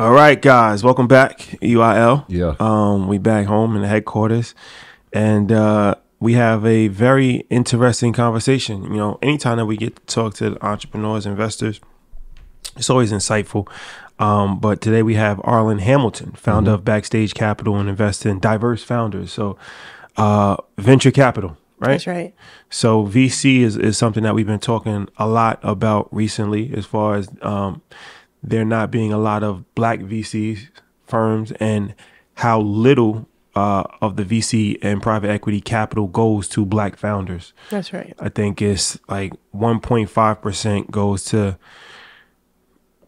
All right, guys, welcome back. UIL. Yeah. We back home in the headquarters, and we have a very interesting conversation. You know, anytime that we get to talk to entrepreneurs, investors, it's always insightful. But today we have Arlan Hamilton, founder of Backstage Capital, and investor in diverse founders. So, venture capital, right? That's right. So VC is something that we've been talking a lot about recently, as far as there not being a lot of black VC firms and how little of the VC and private equity capital goes to black founders. That's right. I think it's like 1.5% goes to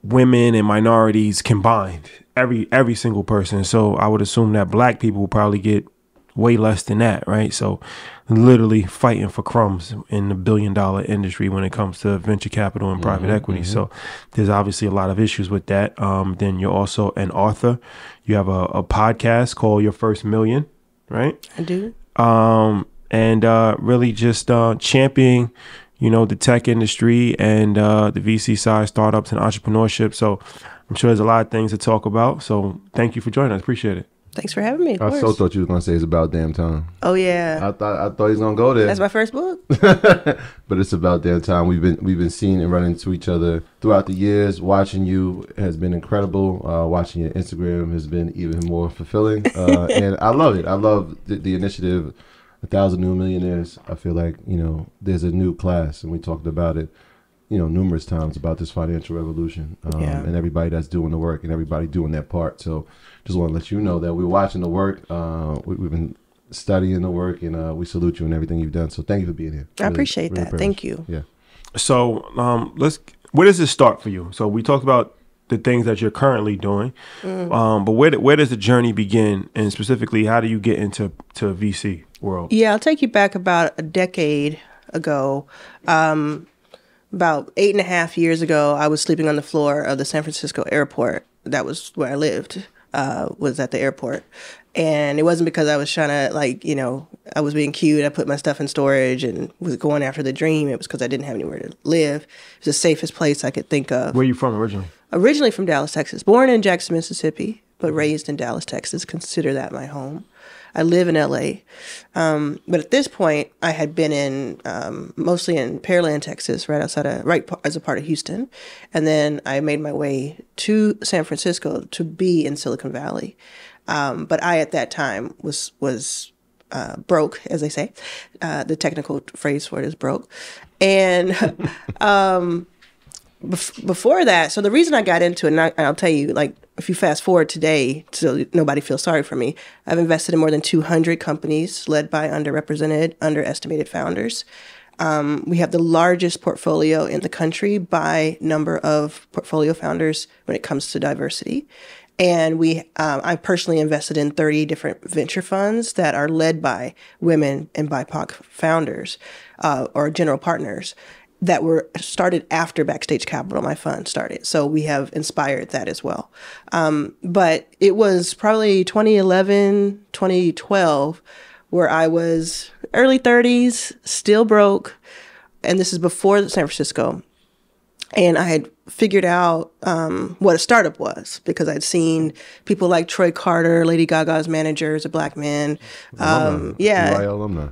women and minorities combined, every single person. So I would assume that black people will probably get way less than that, right? So literally fighting for crumbs in the billion-dollar industry when it comes to venture capital and private equity. So there's obviously a lot of issues with that. Then you're also an author. You have a podcast called Your First Million, right? I do. And really just championing, you know, the tech industry and the VC side, startups and entrepreneurship. So I'm sure there's a lot of things to talk about. So thank you for joining us. Appreciate it. Thanks for having me. I so thought you were gonna say it's about damn time. Oh yeah. I thought he was gonna go there. That's my first book. But it's about damn time. We've been seeing and running into each other throughout the years. Watching you has been incredible. Watching your Instagram has been even more fulfilling. And I love it. I love the initiative. 1,000 New Millionaires. I feel like, you know, there's a new class, and we talked about it, you know, numerous times about this financial revolution, and everybody that's doing the work and everybody doing their part. So just want to let you know that we're watching the work. We've been studying the work, and we salute you and everything you've done. So thank you for being here. I appreciate that. privileged. Thank you. Yeah. So where does this start for you? So we talked about the things that you're currently doing, but where does the journey begin, and specifically, how do you get into VC world? Yeah, I'll take you back about a decade ago. About 8.5 years ago, I was sleeping on the floor of the San Francisco airport. That was where I lived, was at the airport. And it wasn't because I was trying to, like, you know, I was being cute. I put my stuff in storage and was going after the dream. It was because I didn't have anywhere to live. It was the safest place I could think of. Where are you from originally? Originally from Dallas, Texas. Born in Jackson, Mississippi, but raised in Dallas, Texas. Consider that my home. I live in LA. But at this point, I had been in mostly in Pearland, Texas, right as a part of Houston. And then I made my way to San Francisco to be in Silicon Valley. But I, at that time, was broke, as they say. The technical phrase for it is broke. And before that, so the reason I got into it, and I'll tell you, like, if you fast forward today, so nobody feels sorry for me, I've invested in more than 200 companies led by underrepresented, underestimated founders. We have the largest portfolio in the country by number of portfolio founders when it comes to diversity. And I personally invested in 30 different venture funds that are led by women and BIPOC founders or general partners that were started after Backstage Capital, my fund started. So we have inspired that as well. But it was probably 2011, 2012, where I was early 30s, still broke. And this is before San Francisco. And I had figured out what a startup was because I'd seen people like Troy Carter, Lady Gaga's manager, is a black man. Alumni.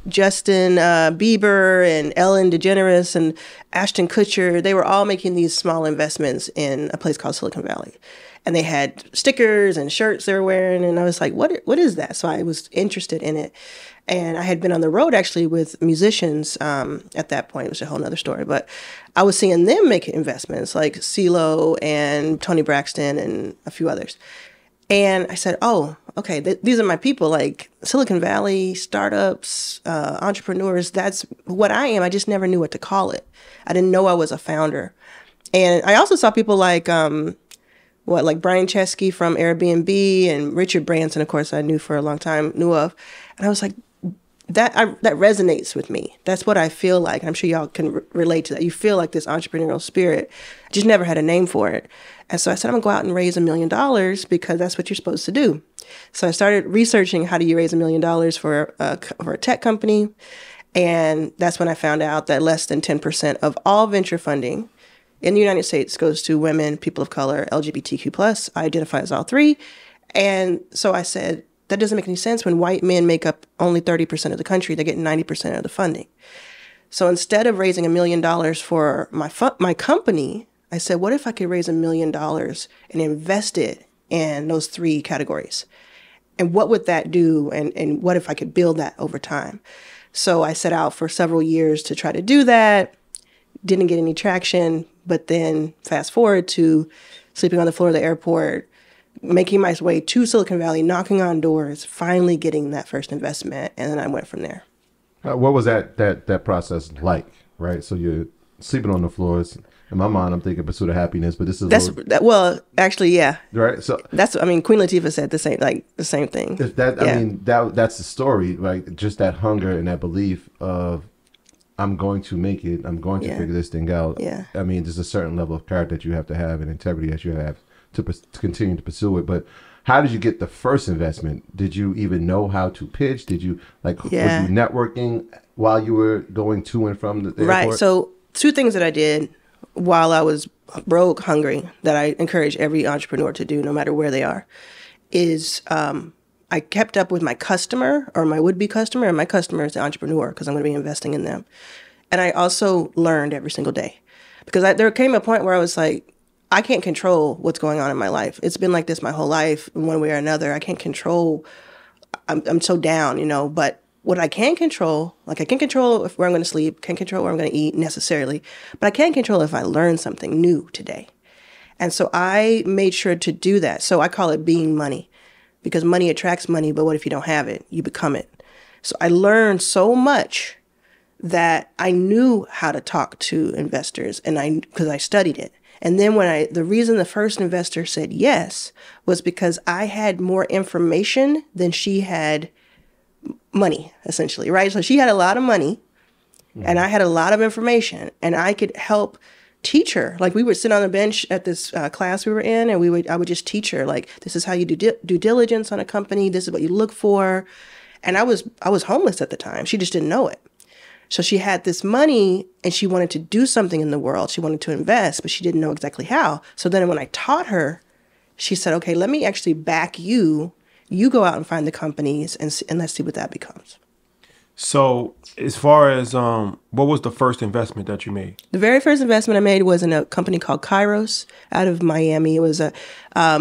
Justin Bieber and Ellen DeGeneres and Ashton Kutcher. They were all making these small investments in a place called Silicon Valley. And they had stickers and shirts they were wearing. And I was like, what is that? So I was interested in it. And I had been on the road actually with musicians at that point. It was a whole nother story. But I was seeing them make investments like CeeLo and Tony Braxton and a few others. And I said, oh, okay, these are my people, like Silicon Valley, startups, entrepreneurs. That's what I am. I just never knew what to call it. I didn't know I was a founder. And I also saw people like Brian Chesky from Airbnb and Richard Branson, of course, I knew for a long time, knew of. And I was like, that resonates with me. That's what I feel like. And I'm sure y'all can relate to that. You feel like this entrepreneurial spirit. I just never had a name for it. And so I said, I'm going to go out and raise $1 million because that's what you're supposed to do. So I started researching how do you raise $1 million for a tech company. And that's when I found out that less than 10% of all venture funding in the United States goes to women, people of color, LGBTQ+. I identify as all three. And so I said, that doesn't make any sense when white men make up only 30% of the country. They get 90% of the funding. So instead of raising $1 million for my company, I said, what if I could raise $1 million and invest it in those three categories? And what would that do? And what if I could build that over time? So I set out for several years to try to do that. Didn't get any traction. But then fast forward to sleeping on the floor of the airport, making my way to Silicon Valley, knocking on doors, finally getting that first investment. And then I went from there. What was that process like, right? So you're sleeping on the floors. In my mind, I'm thinking Pursuit of Happiness, but this is well, actually, yeah. Right. So Queen Latifah said the same thing. If that, yeah. I mean, that's the story, right? Just that hunger and that belief of, I'm going to make it. I'm going to figure this thing out. Yeah. I mean, there's a certain level of character that you have to have and integrity that you have to continue to pursue it. But how did you get the first investment? Did you even know how to pitch? Did you were you networking while you were going to and from the airport? Right. So 2 things that I did while I was broke, hungry, that I encourage every entrepreneur to do, no matter where they are, is I kept up with my customer or my would-be customer, and my customer is the entrepreneur because I'm going to be investing in them. And I also learned every single day because there came a point where I was like, I can't control what's going on in my life. It's been like this my whole life, one way or another. I can't control. I'm so down, but what I can control, I can control where I'm going to sleep, can't control where I'm going to eat necessarily, but I can control if I learn something new today. And so I made sure to do that. So I call it being money, because money attracts money, but what if you don't have it? You become it. So I learned so much that I knew how to talk to investors, and because I studied it. And then the reason the first investor said yes was because I had more information than she had money, essentially, right? So she had a lot of money and I had a lot of information, and I could help teach her. Like, we would sit on the bench at this class we were in, and I would just teach her, like, this is how you do due diligence on a company. This is what you look for. And I was homeless at the time. She just didn't know it. So she had this money and she wanted to do something in the world. She wanted to invest, but she didn't know exactly how. So then when I taught her, she said, okay, let me actually back you. You go out and find the companies and let's see what that becomes. So as far as what was the first investment that you made? The very first investment I made was in a company called Kairos out of Miami. It was a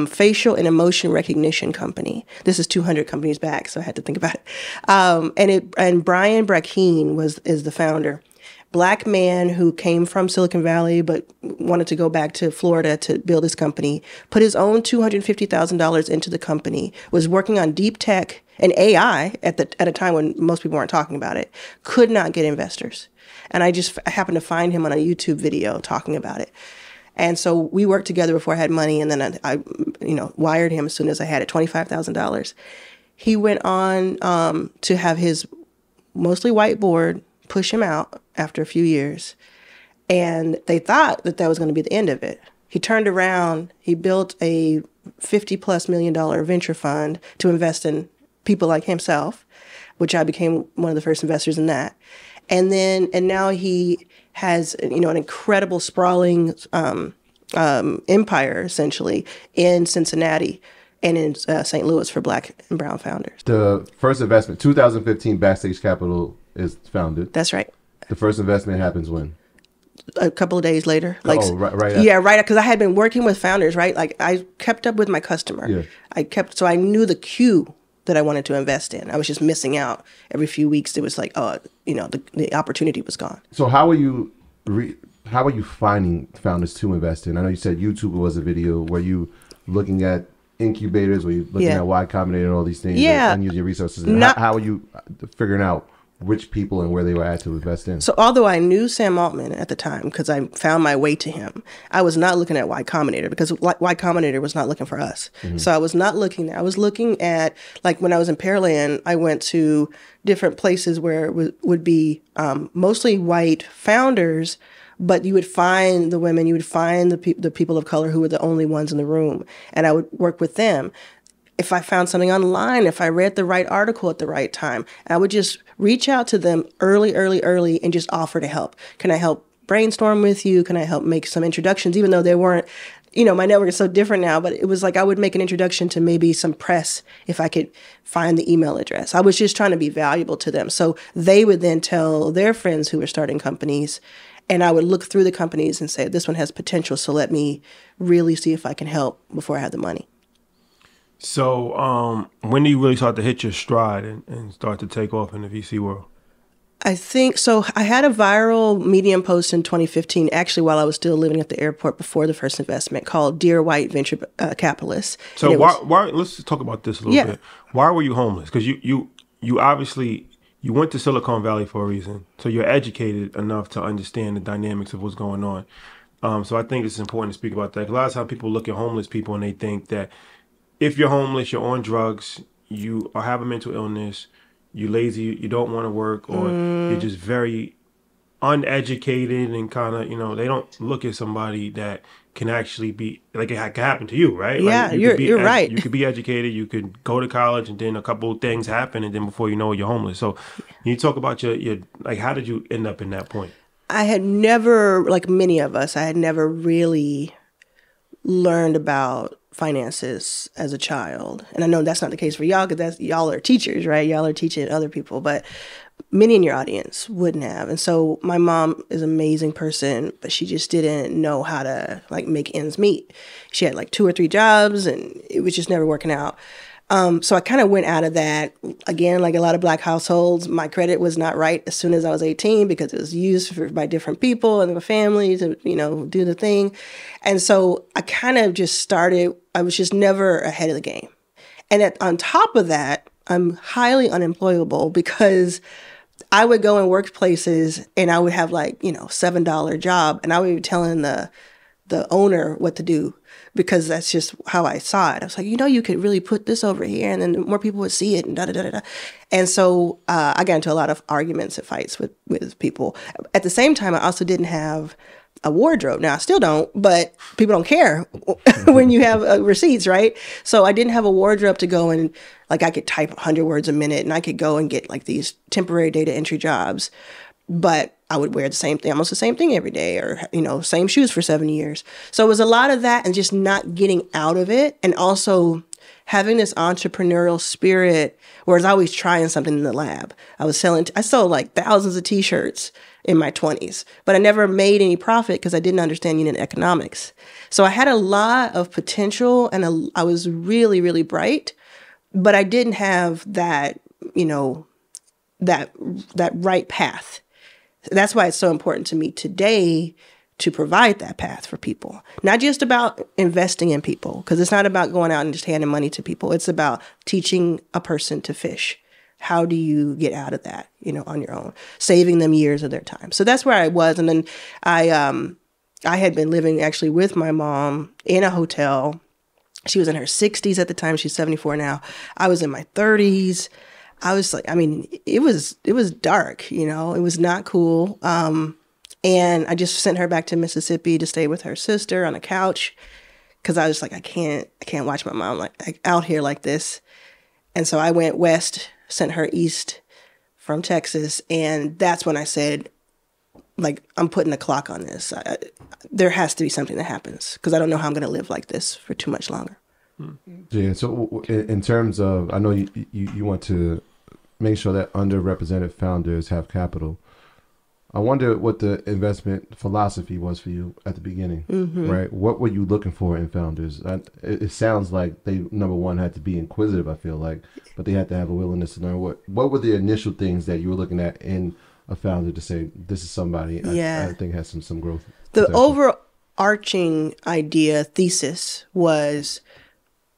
facial and emotion recognition company. This is 200 companies back, so I had to think about it. And Brian Brackeen is the founder. Black man who came from Silicon Valley but wanted to go back to Florida to build his company, put his own $250,000 into the company, was working on deep tech and AI at a time when most people weren't talking about it, could not get investors. And I just happened to find him on a YouTube video talking about it. And so we worked together before I had money, and then I wired him as soon as I had it, $25,000. He went on to have his mostly white board push him out after a few years. And they thought that was going to be the end of it. He turned around, he built a $50+ million venture fund to invest in people like himself, which I became one of the first investors in that. And now he has, an incredible sprawling empire, essentially, in Cincinnati and in St. Louis for Black and brown founders. The first investment, 2015, Backstage Capital is founded. That's right. The first investment happens when? A couple of days later. Right after. Yeah, right. Because I had been working with founders, right? Like, I kept up with my customer. Yeah. So I knew the queue that I wanted to invest in. I was just missing out. Every few weeks, it was like, the opportunity was gone. So how are you finding founders to invest in? I know you said YouTube was a video. Were you looking at incubators? Were you looking at Y Combinator and all these things? Yeah. And use your resources? How are you figuring out which people and where they were at to invest in? So although I knew Sam Altman at the time because I found my way to him, I was not looking at Y Combinator because Y Combinator was not looking for us. Mm-hmm. So I was not looking there. I was looking at, like, when I was in Pearland, I went to different places where it would be mostly white founders, but you would find the women, you would find the people of color who were the only ones in the room, and I would work with them. If I found something online, if I read the right article at the right time, I would just reach out to them early, and just offer to help. Can I help brainstorm with you? Can I help make some introductions? Even though they weren't, my network is so different now, but it was like I would make an introduction to maybe some press if I could find the email address. I was just trying to be valuable to them. So they would then tell their friends who were starting companies, and I would look through the companies and say, this one has potential, so let me really see if I can help before I have the money. So when do you really start to hit your stride and start to take off in the VC world? I think so. I had a viral Medium post in 2015, actually, while I was still living at the airport before the first investment, called "Dear White Venture Capitalists." So why? Let's just talk about this a little bit. Why were you homeless? Because you obviously you went to Silicon Valley for a reason. So you're educated enough to understand the dynamics of what's going on. So I think it's important to speak about that. A lot of times people look at homeless people and they think that if you're homeless, you're on drugs, you have a mental illness, you're lazy, you don't want to work, or you're just very uneducated and kind of, they don't look at somebody that can actually be, like it can happen to you, right? Yeah, like you're right. You could be educated, you could go to college, and then a couple of things happen, and then before you know it, you're homeless. So you talk about your like, how did you end up in that point? I had never, like many of us, I had never really learned about finances as a child. And I know that's not the case for y'all, because y'all are teachers, right? Y'all are teaching other people, but many in your audience wouldn't have. And so my mom is an amazing person, but she just didn't know how to like make ends meet. She had like 2 or 3 jobs and it was just never working out. So I kind of went out of that. Again, like a lot of Black households, my credit was not right as soon as I was 18 because it was used by different people and the family to, do the thing. And so I kind of just started, I was just never ahead of the game. And on top of that, I'm highly unemployable because I would go in workplaces and I would have like, $7 job, and I would be telling the owner what to do, because that's just how I saw it. I was like, you could really put this over here, and then more people would see it, and da-da-da-da-da. And so I got into a lot of arguments and fights with people. At the same time, I also didn't have a wardrobe. Now, I still don't, but people don't care when you have receipts, right? So I didn't have a wardrobe to go and, like, I could type 100 words a minute, and I could go and get, like, these temporary data entry jobs. But I would wear the same thing, almost the same thing every day, or, same shoes for 7 years. So it was a lot of that and just not getting out of it. And also having this entrepreneurial spirit, whereas I was always trying something in the lab. I sold like thousands of t-shirts in my 20s, but I never made any profit because I didn't understand unit economics. So I had a lot of potential and I was really, really bright, but I didn't have that, that right path. That's why it's so important to me today to provide that path for people. Not just about investing in people, because it's not about going out and just handing money to people. It's about teaching a person to fish. How do you get out of that, on your own? Saving them years of their time. So that's where I was. And then I had been living actually with my mom in a hotel. She was in her 60s at the time. She's 74 now. I was in my 30s. I was like, it was dark, it was not cool. And I just sent her back to Mississippi to stay with her sister on a couch, because I was like, I can't watch my mom like out here like this. And so I went west, sent her east from Texas. And that's when I said, like, I'm putting a clock on this. There has to be something that happens, because I don't know how I'm going to live like this for too much longer. Yeah. So in terms of, I know you want to make sure that underrepresented founders have capital. I wonder what the investment philosophy was for you at the beginning, right? What were you looking for in founders? It sounds like they, number one, had to be inquisitive, I feel like, but they had to have a willingness to learn. What were the initial things that you were looking at in a founder to say, this is somebody I think has some growth? The overarching thesis was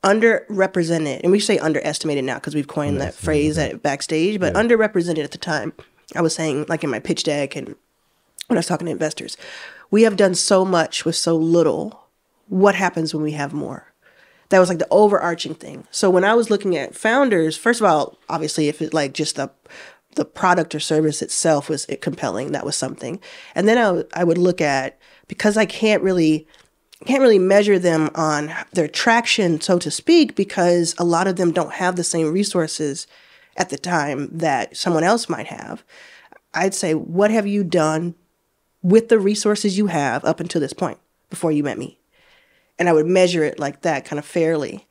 underrepresented, and we say underestimated now because we've coined that phrase at backstage, but underrepresented at the time. I was saying, like in my pitch deck and when I was talking to investors, we have done so much with so little. What happens when we have more? That was like the overarching thing. So when I was looking at founders, first of all, obviously, if it like just the product or service itself was compelling, that was something. And then I would look at, because I can't really measure them on their traction, so to speak, because a lot of them don't have the same resources at the time that someone else might have. I'd say, what have you done with the resources you have up until this point before you met me. And I would measure it like that, kind of fairly.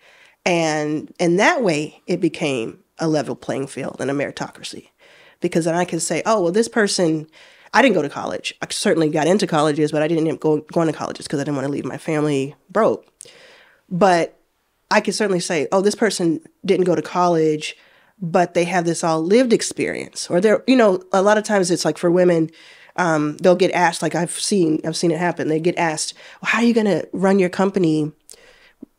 And in that way, it became a level playing field and a meritocracy. Because then I could say, oh, well, this person, I didn't go to college. I certainly got into colleges, but I didn't end up going to colleges because I didn't want to leave my family broke. But I could certainly say, oh, this person didn't go to college, but they have this all lived experience. Or they're, a lot of times it's like for women, they'll get asked, like I've seen it happen. They get asked, well, how are you going to run your company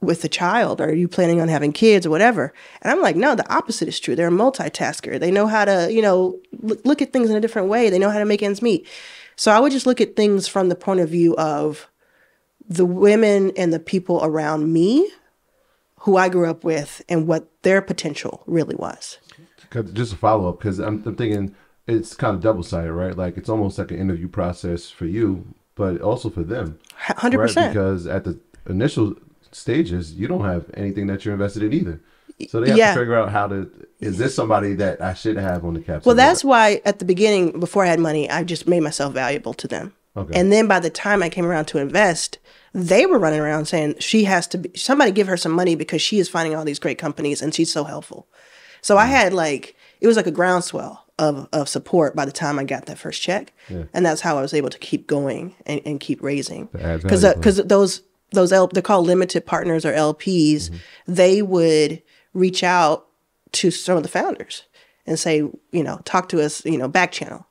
with a child? Or are you planning on having kids or whatever? And I'm like, no, the opposite is true. They're a multitasker. They know how to, look at things in a different way. They know how to make ends meet. So I would just look at things from the point of view of the women and the people around me who I grew up with and what their potential really was. Just a follow up, because I'm thinking it's kind of double sided, right? Like it's almost like an interview process for you, but also for them. 100%. Right? Because at the initial stages, you don't have anything that you're invested in either. So they have to figure out is this somebody that I should have on the cap? Well, that's why at the beginning, before I had money, I just made myself valuable to them. Okay. And then by the time I came around to invest, they were running around saying somebody give her some money because she is finding all these great companies and she's so helpful. So I had it was like a groundswell of support by the time I got that first check. Yeah. And that's how I was able to keep going and keep raising. Because those they're called limited partners or LPs, they would reach out to some of the founders and say, talk to us, back channel.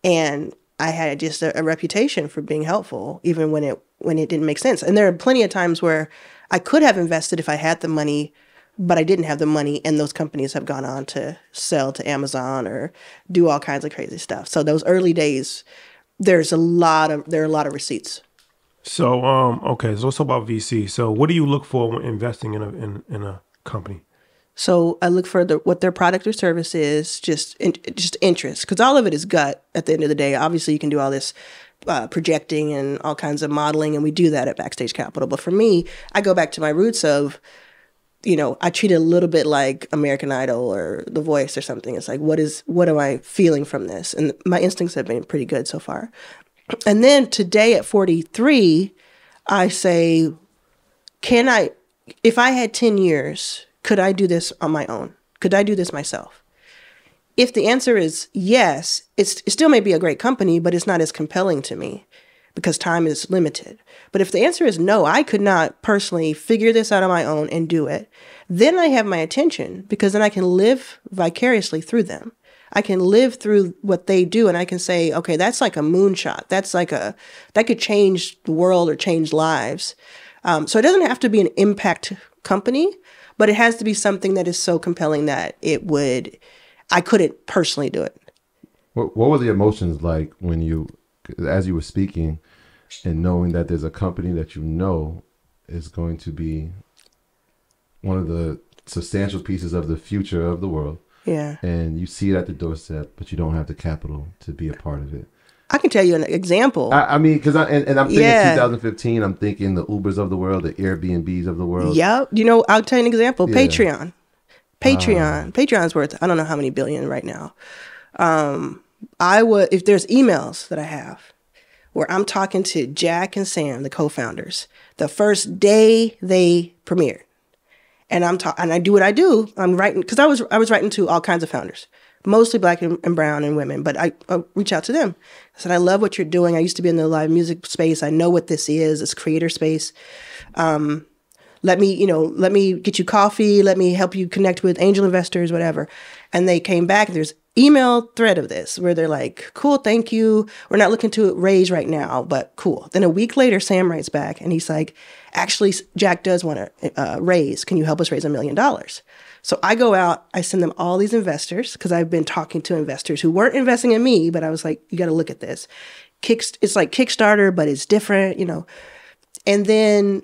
And I had just a reputation for being helpful, even when it didn't make sense. And there are plenty of times where I could have invested if I had the money, but I didn't have the money, and those companies have gone on to sell to Amazon or do all kinds of crazy stuff. So those early days, there are a lot of receipts. So okay, so let's talk about VC. So what do you look for when investing in a company? So I look for what their product or service is, just interest, because all of it is gut at the end of the day. Obviously, you can do all this projecting and all kinds of modeling, and we do that at Backstage Capital. But for me, I go back to my roots of, I treat it a little bit like American Idol or The Voice or something. It's like, what am I feeling from this? And my instincts have been pretty good so far. And then today at 43, I say, if I had 10 years, could I do this on my own? Could I do this myself? If the answer is yes, it still may be a great company, but it's not as compelling to me because time is limited. But if the answer is no, I could not personally figure this out on my own and do it, then I have my attention, because then I can live vicariously through them. I can live through what they do, and I can say, okay, that's like a moonshot. That could change the world or change lives. So it doesn't have to be an impact company, but it has to be something that is so compelling that I couldn't personally do it. What were the emotions like as you were speaking and knowing that there's a company that is going to be one of the substantial pieces of the future of the world? Yeah. And you see it at the doorstep, but you don't have the capital to be a part of it. I can tell you an example. I mean, because I'm thinking 2015, I'm thinking the Ubers of the world, the Airbnbs of the world. Yeah. I'll tell you an example. Yeah. Patreon's worth, I don't know how many billion right now. If there's emails that I have where I'm talking to Jack and Sam, the co-founders, the first day they premiered, and I do what I do. I'm writing, because I was writing to all kinds of founders, mostly Black and brown and women, but I reach out to them. I said, I love what you're doing. I used to be in the live music space. I know what this is. It's creator space. Let me get you coffee. Let me help you connect with angel investors, whatever. And they came back. There's email thread of this where they're like, cool, thank you. We're not looking to raise right now, but cool. Then a week later, Sam writes back and he's like, actually, Jack does want to raise. Can you help us raise $1 million? So I go out, I send them all these investors, because I've been talking to investors who weren't investing in me, but I was like, you got to look at this. It's like Kickstarter, but it's different, And then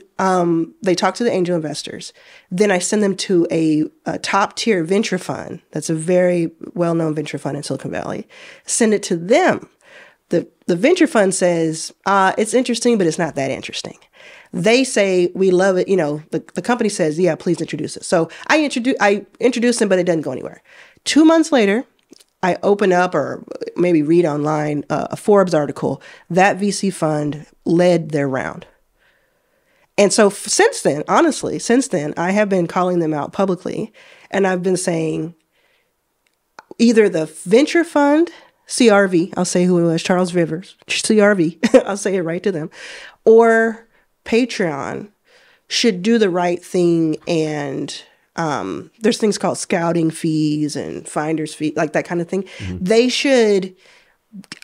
they talk to the angel investors. Then I send them to a top tier venture fund. That's a very well-known venture fund in Silicon Valley. Send it to them. The venture fund says, it's interesting, but it's not that interesting. They say, we love it. The company says, yeah, please introduce it. So I introduce them, but it doesn't go anywhere. 2 months later, I open up or maybe read online a Forbes article, that VC fund led their round. And so since then, honestly, I have been calling them out publicly, and I've been saying either the venture fund, CRV, I'll say who it was, Charles Rivers, CRV, I'll say it right to them, or Patreon should do the right thing. And there's things called scouting fees and finder's fee, like that kind of thing. They should,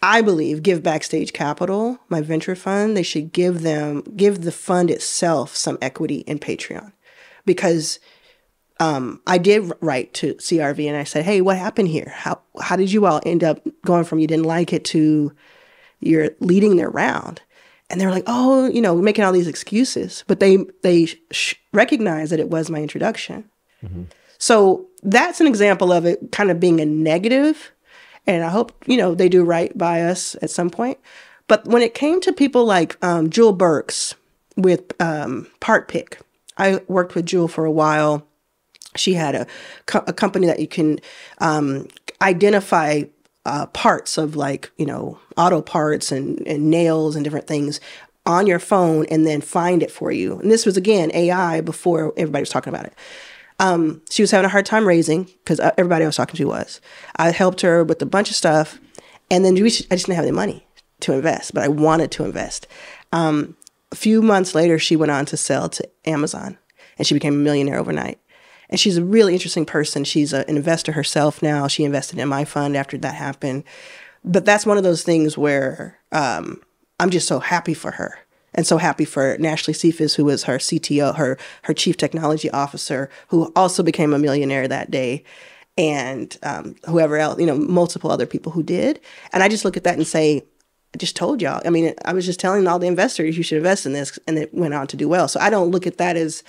I believe, give Backstage Capital, my venture fund, they should give the fund itself some equity in Patreon. Because I did write to CRV and I said, hey, what happened here? How did you all end up going from you didn't like it to you're leading their round? And they were like, oh, making all these excuses. But they recognized that it was my introduction. So that's an example of it kind of being a negative. And I hope, they do right by us at some point. But when it came to people like Jewel Burks with Part Pick, I worked with Jewel for a while. She had a company that you can identify parts of auto parts and nails and different things on your phone and then find it for you. And this was, again, AI before everybody was talking about it. She was having a hard time raising because everybody I was talking to was. I helped her with a bunch of stuff. And then I just didn't have any money to invest, but I wanted to invest. A few months later, she went on to sell to Amazon and she became a millionaire overnight. And she's a really interesting person. She's an investor herself now. She invested in my fund after that happened. But that's one of those things where I'm just so happy for her. And so happy for Nashley Cephas, who was her CTO, her chief technology officer, who also became a millionaire that day. And whoever else, multiple other people who did. And I just look at that and say, I just told y'all. I mean, I was just telling all the investors you should invest in this, and it went on to do well. So I don't look at that as,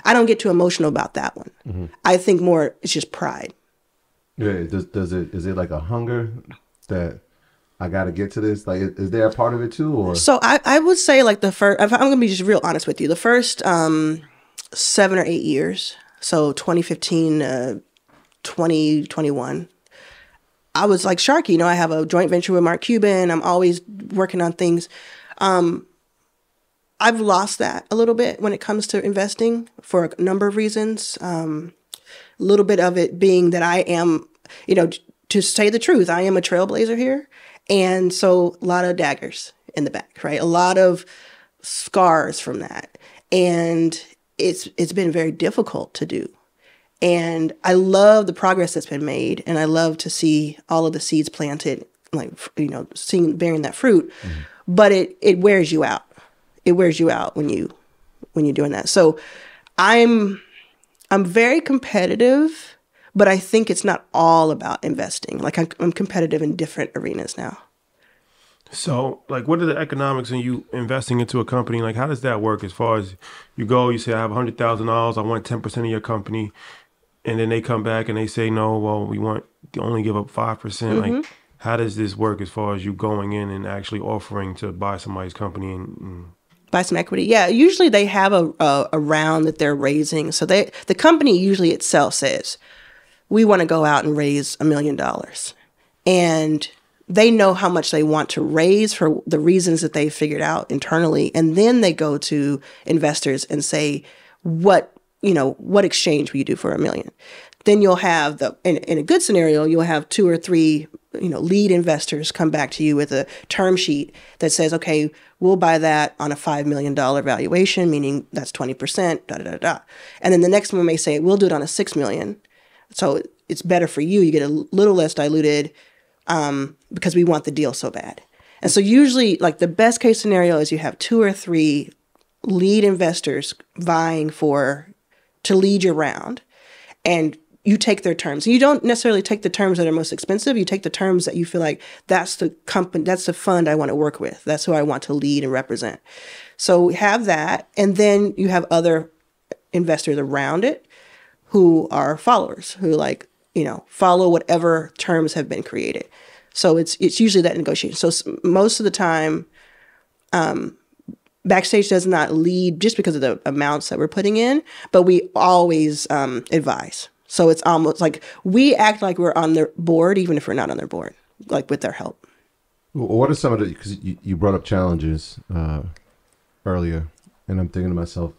I don't get too emotional about that one. I think more it's just pride. Yeah. Is it like a hunger that I got to get to this? Like, is there a part of it too? Or so I would say like the first, I'm going to be just real honest with you. The first 7 or 8 years, so 2015, 2021, I was like Sharky. I have a joint venture with Mark Cuban. I'm always working on things. I've lost that a little bit when it comes to investing for a number of reasons. A little bit of it being that I am, to say the truth, I am a trailblazer here. And so a lot of daggers in the back, right? A lot of scars from that. And it's been very difficult to do. And I love the progress that's been made. And I love to see all of the seeds planted, bearing that fruit. But it wears you out. It wears you out when you're doing that. So I'm very competitive, but I think it's not all about investing. Like I'm competitive in different arenas now. So, what are the economics in you investing into a company? Like, how does that work as far as you go? You say, I have $100,000. I want 10% of your company. And then they come back and they say, no, well, we want to only give up 5%. Like, how does this work as far as you going in and actually offering to buy somebody's company and buy some equity? Yeah, usually they have a round that they're raising. So the company usually itself says, we want to go out and raise $1 million. And they know how much they want to raise for the reasons that they figured out internally. And then they go to investors and say, what exchange will you do for $1 million? Then you'll have in a good scenario, you'll have 2 or 3, lead investors come back to you with a term sheet that says, okay, we'll buy that on a $5 million valuation, meaning that's 20%, And then the next one may say, we'll do it on a $6 million. So it's better for you. You get a little less diluted because we want the deal so bad. And so usually the best case scenario is you have 2 or 3 lead investors vying to lead your round, and you take their terms. You don't necessarily take the terms that are most expensive. You take the terms that you feel like that's the company, that's the fund I want to work with. That's who I want to lead and represent. So we have that. And then you have other investors around it who are followers, who follow whatever terms have been created. So it's usually that negotiation. So most of the time, Backstage does not lead just because of the amounts that we're putting in, but we always advise. So it's almost like we act like we're on their board, even if we're not on their board, like with their help. What are some of the, because you brought up challenges earlier, and I'm thinking to myself,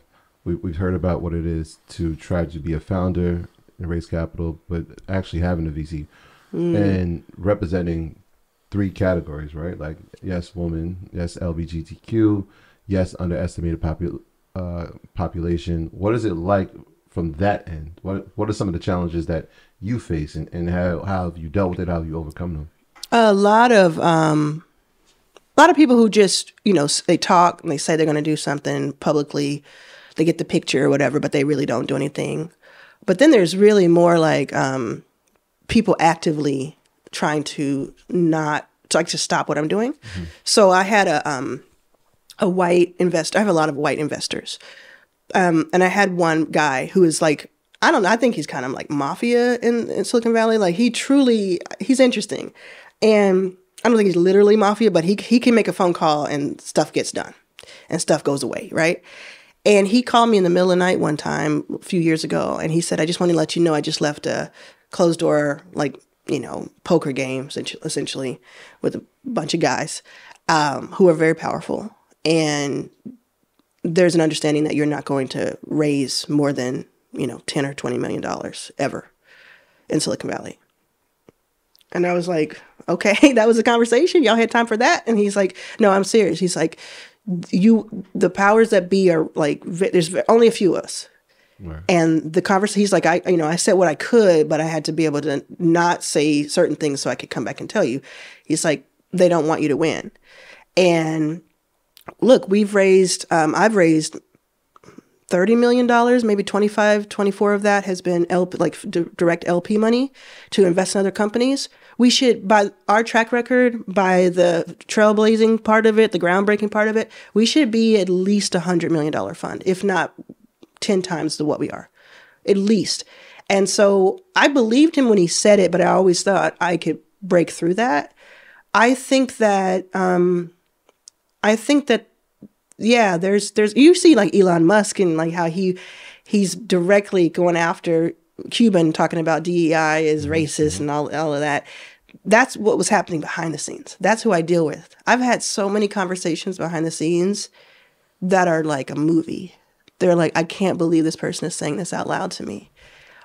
we've heard about what it is to try to be a founder and raise capital, but actually having a VC and representing 3 categories, right? Like, yes, woman, yes, LGBTQ, yes, underestimated population. What is it like from that end? What are some of the challenges that you face, and how have you dealt with it? How have you overcome them? A lot of people who just, they talk and they say they're going to do something publicly, they get the picture or whatever, but they really don't do anything. But then there's really more like people actively trying to to stop what I'm doing. Mm-hmm. So I had a white investor. I have a lot of white investors. And I had one guy who is like, I don't know, I think he's kind of like mafia in Silicon Valley. Like he's interesting. And I don't think he's literally mafia, but he can make a phone call and stuff gets done and stuff goes away, right? And he called me in the middle of the night one time a few years ago, and he said, I just want to let you know I just left a closed door, like, poker game, essentially, with a bunch of guys who are very powerful. And there's an understanding that you're not going to raise more than, $10 or $20 million ever in Silicon Valley. And I was like, okay, that was a conversation. Y'all had time for that? And he's like, no, I'm serious. He's like, the powers that be are like, there's only a few of us. Right. And the conversation, he's like, I said what I could, but I had to be able to not say certain things so I could come back and tell you. He's like, they don't want you to win. And look, I've raised $30 million, maybe 24 of that has been direct LP money to invest in other companies. We should, by our track record, by the trailblazing part of it, the groundbreaking part of it, we should be at least $100 million fund, if not 10 times what we are, at least. And so I believed him when he said it, but I always thought I could break through that. I think that, yeah, there's you see like Elon Musk and like how he's directly going after Cuba and talking about DEI is racist and all of that. That's what was happening behind the scenes. That's who I deal with. I've had so many conversations behind the scenes that are like a movie. They're like, I can't believe this person is saying this out loud to me.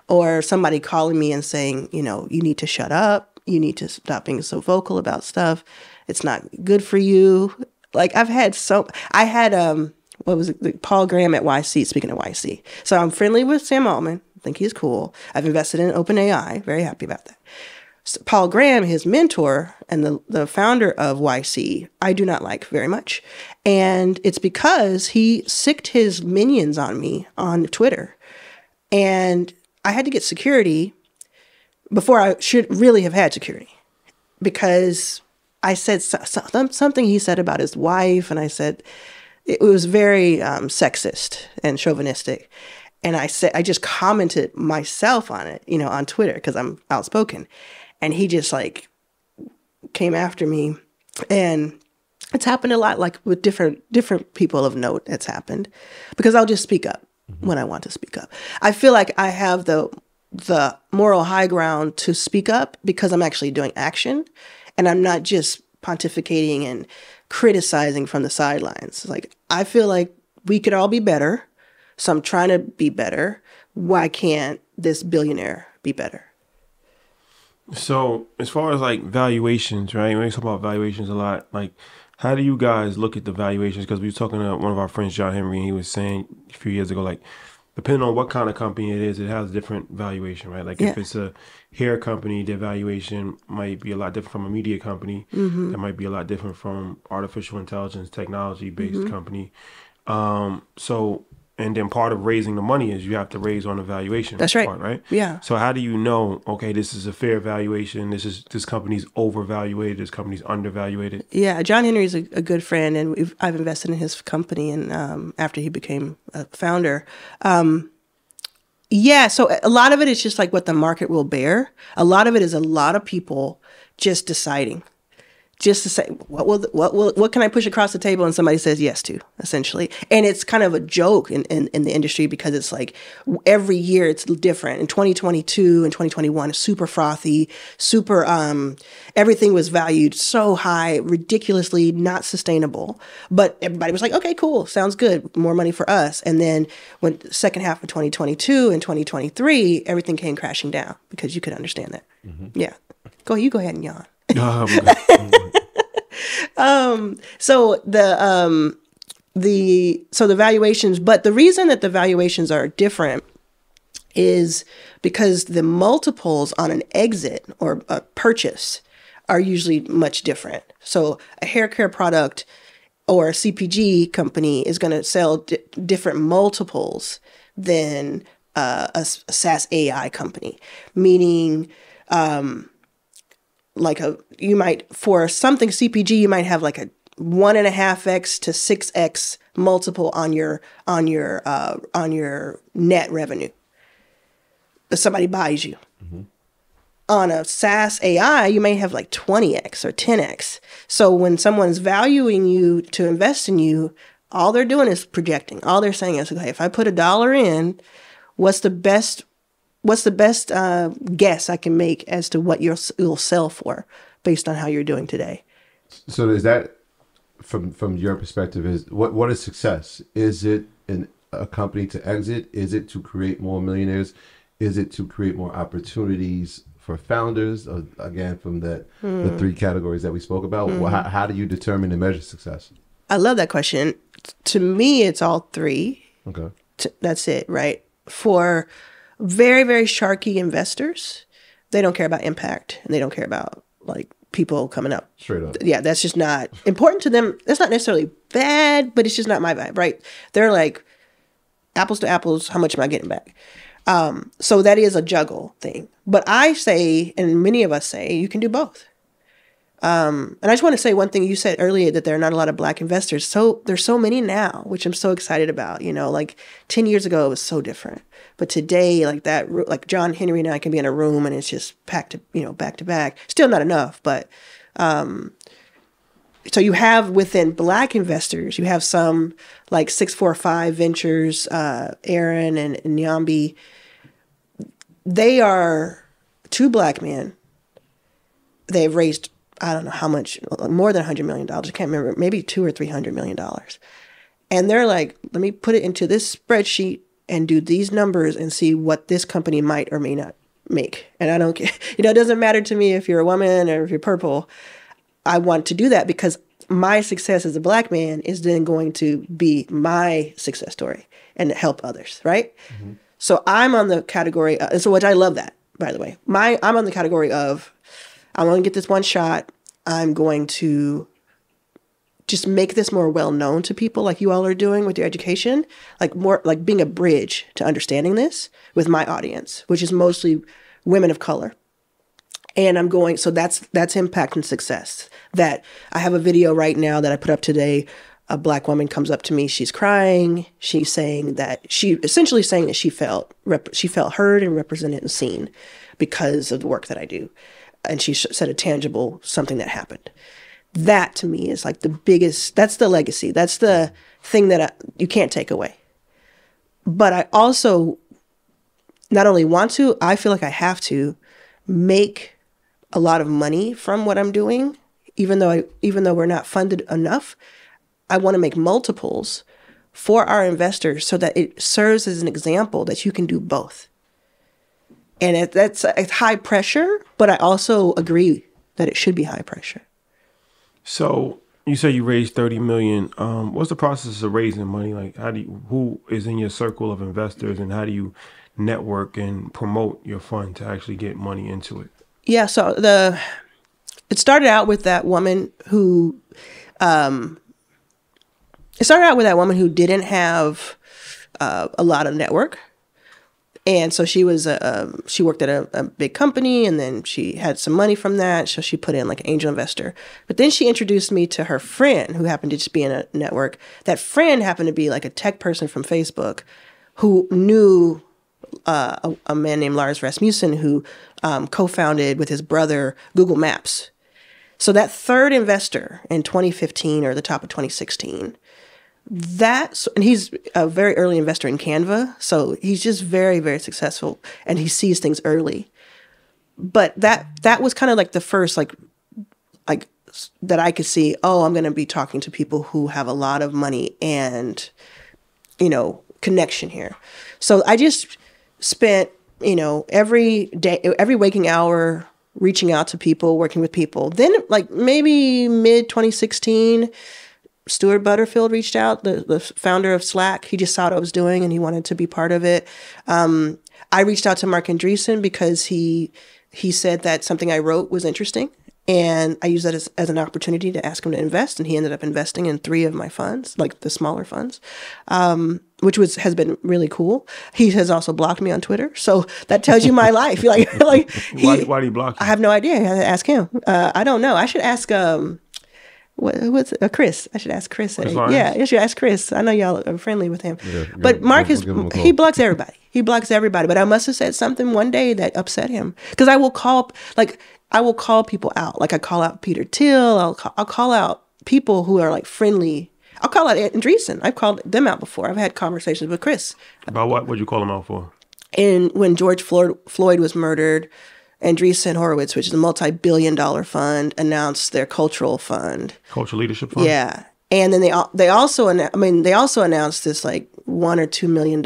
Or somebody calling me and saying, you need to shut up. You need to stop being so vocal about stuff. It's not good for you. Like what was it? Paul Graham at YC, speaking of YC. So I'm friendly with Sam Altman. I think he's cool. I've invested in OpenAI. Very happy about that. So Paul Graham, his mentor and the founder of YC, I do not like very much. And it's because he sicked his minions on me on Twitter. And I had to get security before I should really have had security, because I said something he said about his wife, and I said it was very sexist and chauvinistic. And I just commented myself on it, on Twitter, because I'm outspoken. And he just like came after me. And it's happened a lot, like with different people of note. It's happened because I'll just speak up when I want to speak up. I feel like I have the moral high ground to speak up because I'm actually doing action. And I'm not just pontificating and criticizing from the sidelines. Like, I feel like we could all be better. So I'm trying to be better. Why can't this billionaire be better? So as far as like valuations, right? We talk about valuations a lot. Like, how do you guys look at the valuations? Because we were talking to one of our friends, John Henry, and he was saying a few years ago, like, depending on what kind of company it is, it has a different valuation, right? Like if it's a hair company, their valuation might be a lot different from a media company. Mm-hmm. That might be a lot different from artificial intelligence, technology-based company. And then part of raising the money is you have to raise on the valuation. That's right. Part, right? Yeah. So how do you know, okay, this is a fair valuation, this company's overvaluated, this company's undervaluated? Yeah, John Henry is a good friend, and I've invested in his company, and after he became a founder. So a lot of it is just like what the market will bear. A lot of it is a lot of people just deciding. just to say what can I push across the table, and somebody says yes to, essentially. And it's kind of a joke in the industry, because it's like every year it's different. In 2022 and 2021, super frothy, super everything was valued so high, ridiculously not sustainable. But everybody was like, okay, cool, sounds good, more money for us. And then when the second half of 2022 and 2023, everything came crashing down, because you could understand that. Yeah, you go ahead and yawn. So the valuations, but the reason that the valuations are different is because the multiples on an exit or a purchase are usually much different. So a hair care product or a CPG company is going to sell different multiples than a SaaS AI company, meaning you might, for something CPG, you might have like a 1.5x to 6x multiple on your net revenue if somebody buys you. On a SaaS AI, you may have like 20x or 10x. So when someone's valuing you to invest in you, all they're doing is projecting. All they're saying is, okay, if I put $1 in, what's the best guess I can make as to what you'll sell for based on how you're doing today? So is that, from your perspective, is what is success? Is it a company to exit? Is it to create more millionaires? Is it to create more opportunities for founders? Again, from the three categories that we spoke about, how do you determine and measure success? I love that question. To me, it's all three. Okay. That's it, right? For very, very sharky investors, they don't care about impact, and they don't care about like people coming up. Straight up. Yeah, that's just not important to them. That's not necessarily bad, but it's just not my vibe, right? They're like, apples to apples, how much am I getting back? So that is a juggle thing. But I say, and many of us say, you can do both. And I just want to say one thing. You said earlier that there are not a lot of Black investors. So there's so many now, which I'm so excited about. You know, like 10 years ago, it was so different. But today, like John Henry and I can be in a room and it's just packed to, back to back. Still not enough, but so you have within Black investors, you have some like 645 Ventures, Aaron and Nyambi. They are two Black men. They've raised, I don't know how much, more than $100 million. I can't remember, maybe $200 or $300 million. And they're like, let me put it into this spreadsheet and do these numbers and see what this company might or may not make. And I don't care, it doesn't matter to me if you're a woman or if you're purple. I want to do that because my success as a Black man is then going to be my success story and help others, right? Mm-hmm. So I'm on the category, which I love that, by the way. I'm on the category of, I want to get this one shot. I'm going to just make this more well known to people like you all are doing with your education, like more like being a bridge to understanding this with my audience, which is mostly women of color. And I'm going, so that's impact and success. That I have a video right now that I put up today. A Black woman comes up to me. She's crying. She's saying that she felt heard and represented and seen because of the work that I do. And she said a tangible something that happened. That to me is like the biggest, that's the legacy. That's the thing that you can't take away. But I also not only want to, I feel like I have to make a lot of money from what I'm doing, even though we're not funded enough. I want to make multiples for our investors so that it serves as an example that you can do both. And it's high pressure, but I also agree that it should be high pressure. So you say you raised $30 million. What's the process of raising money? Like, who is in your circle of investors, and how do you network and promote your fund to actually get money into it? Yeah, so it started out with that woman who, didn't have a lot of network. And so she was she worked at a big company, and then she had some money from that, so she put in like an angel investor. But then she introduced me to her friend who happened to just be in a network. That friend happened to be like a tech person from Facebook who knew a man named Lars Rasmussen who co-founded with his brother Google Maps. So that third investor in 2015 or the top of 2016, and he's a very early investor in Canva. So he's just very, very successful and he sees things early. But that was kind of like the first, like that I could see, oh, I'm going to be talking to people who have a lot of money and, connection here. So I just spent, every day, every waking hour, reaching out to people, working with people. Then like maybe mid 2016, Stuart Butterfield reached out, the founder of Slack. He just saw what I was doing and he wanted to be part of it. I reached out to Marc Andreessen because he said that something I wrote was interesting. And I used that as an opportunity to ask him to invest. And he ended up investing in 3 of my funds, like the smaller funds, which has been really cool. He has also blocked me on Twitter. So that tells you my life. Why do you block you? I have no idea. I have to ask him. I don't know. I should ask Chris. I should ask Chris. I should ask Chris. I know y'all are friendly with him. Yeah, but Mark he blocks everybody. He blocks everybody. But I must have said something one day that upset him. Because I will call people out. Like I call out Peter Thiel. I'll call out people who are like friendly. I'll call out Andreessen. I've called them out before. I've had conversations with Chris. About what? What'd you call them out for? And when George Floyd was murdered, Andreesen Horowitz, which is a multi-billion-dollar fund, announced their cultural leadership fund. Yeah, and then they also announced this like $1 or $2 million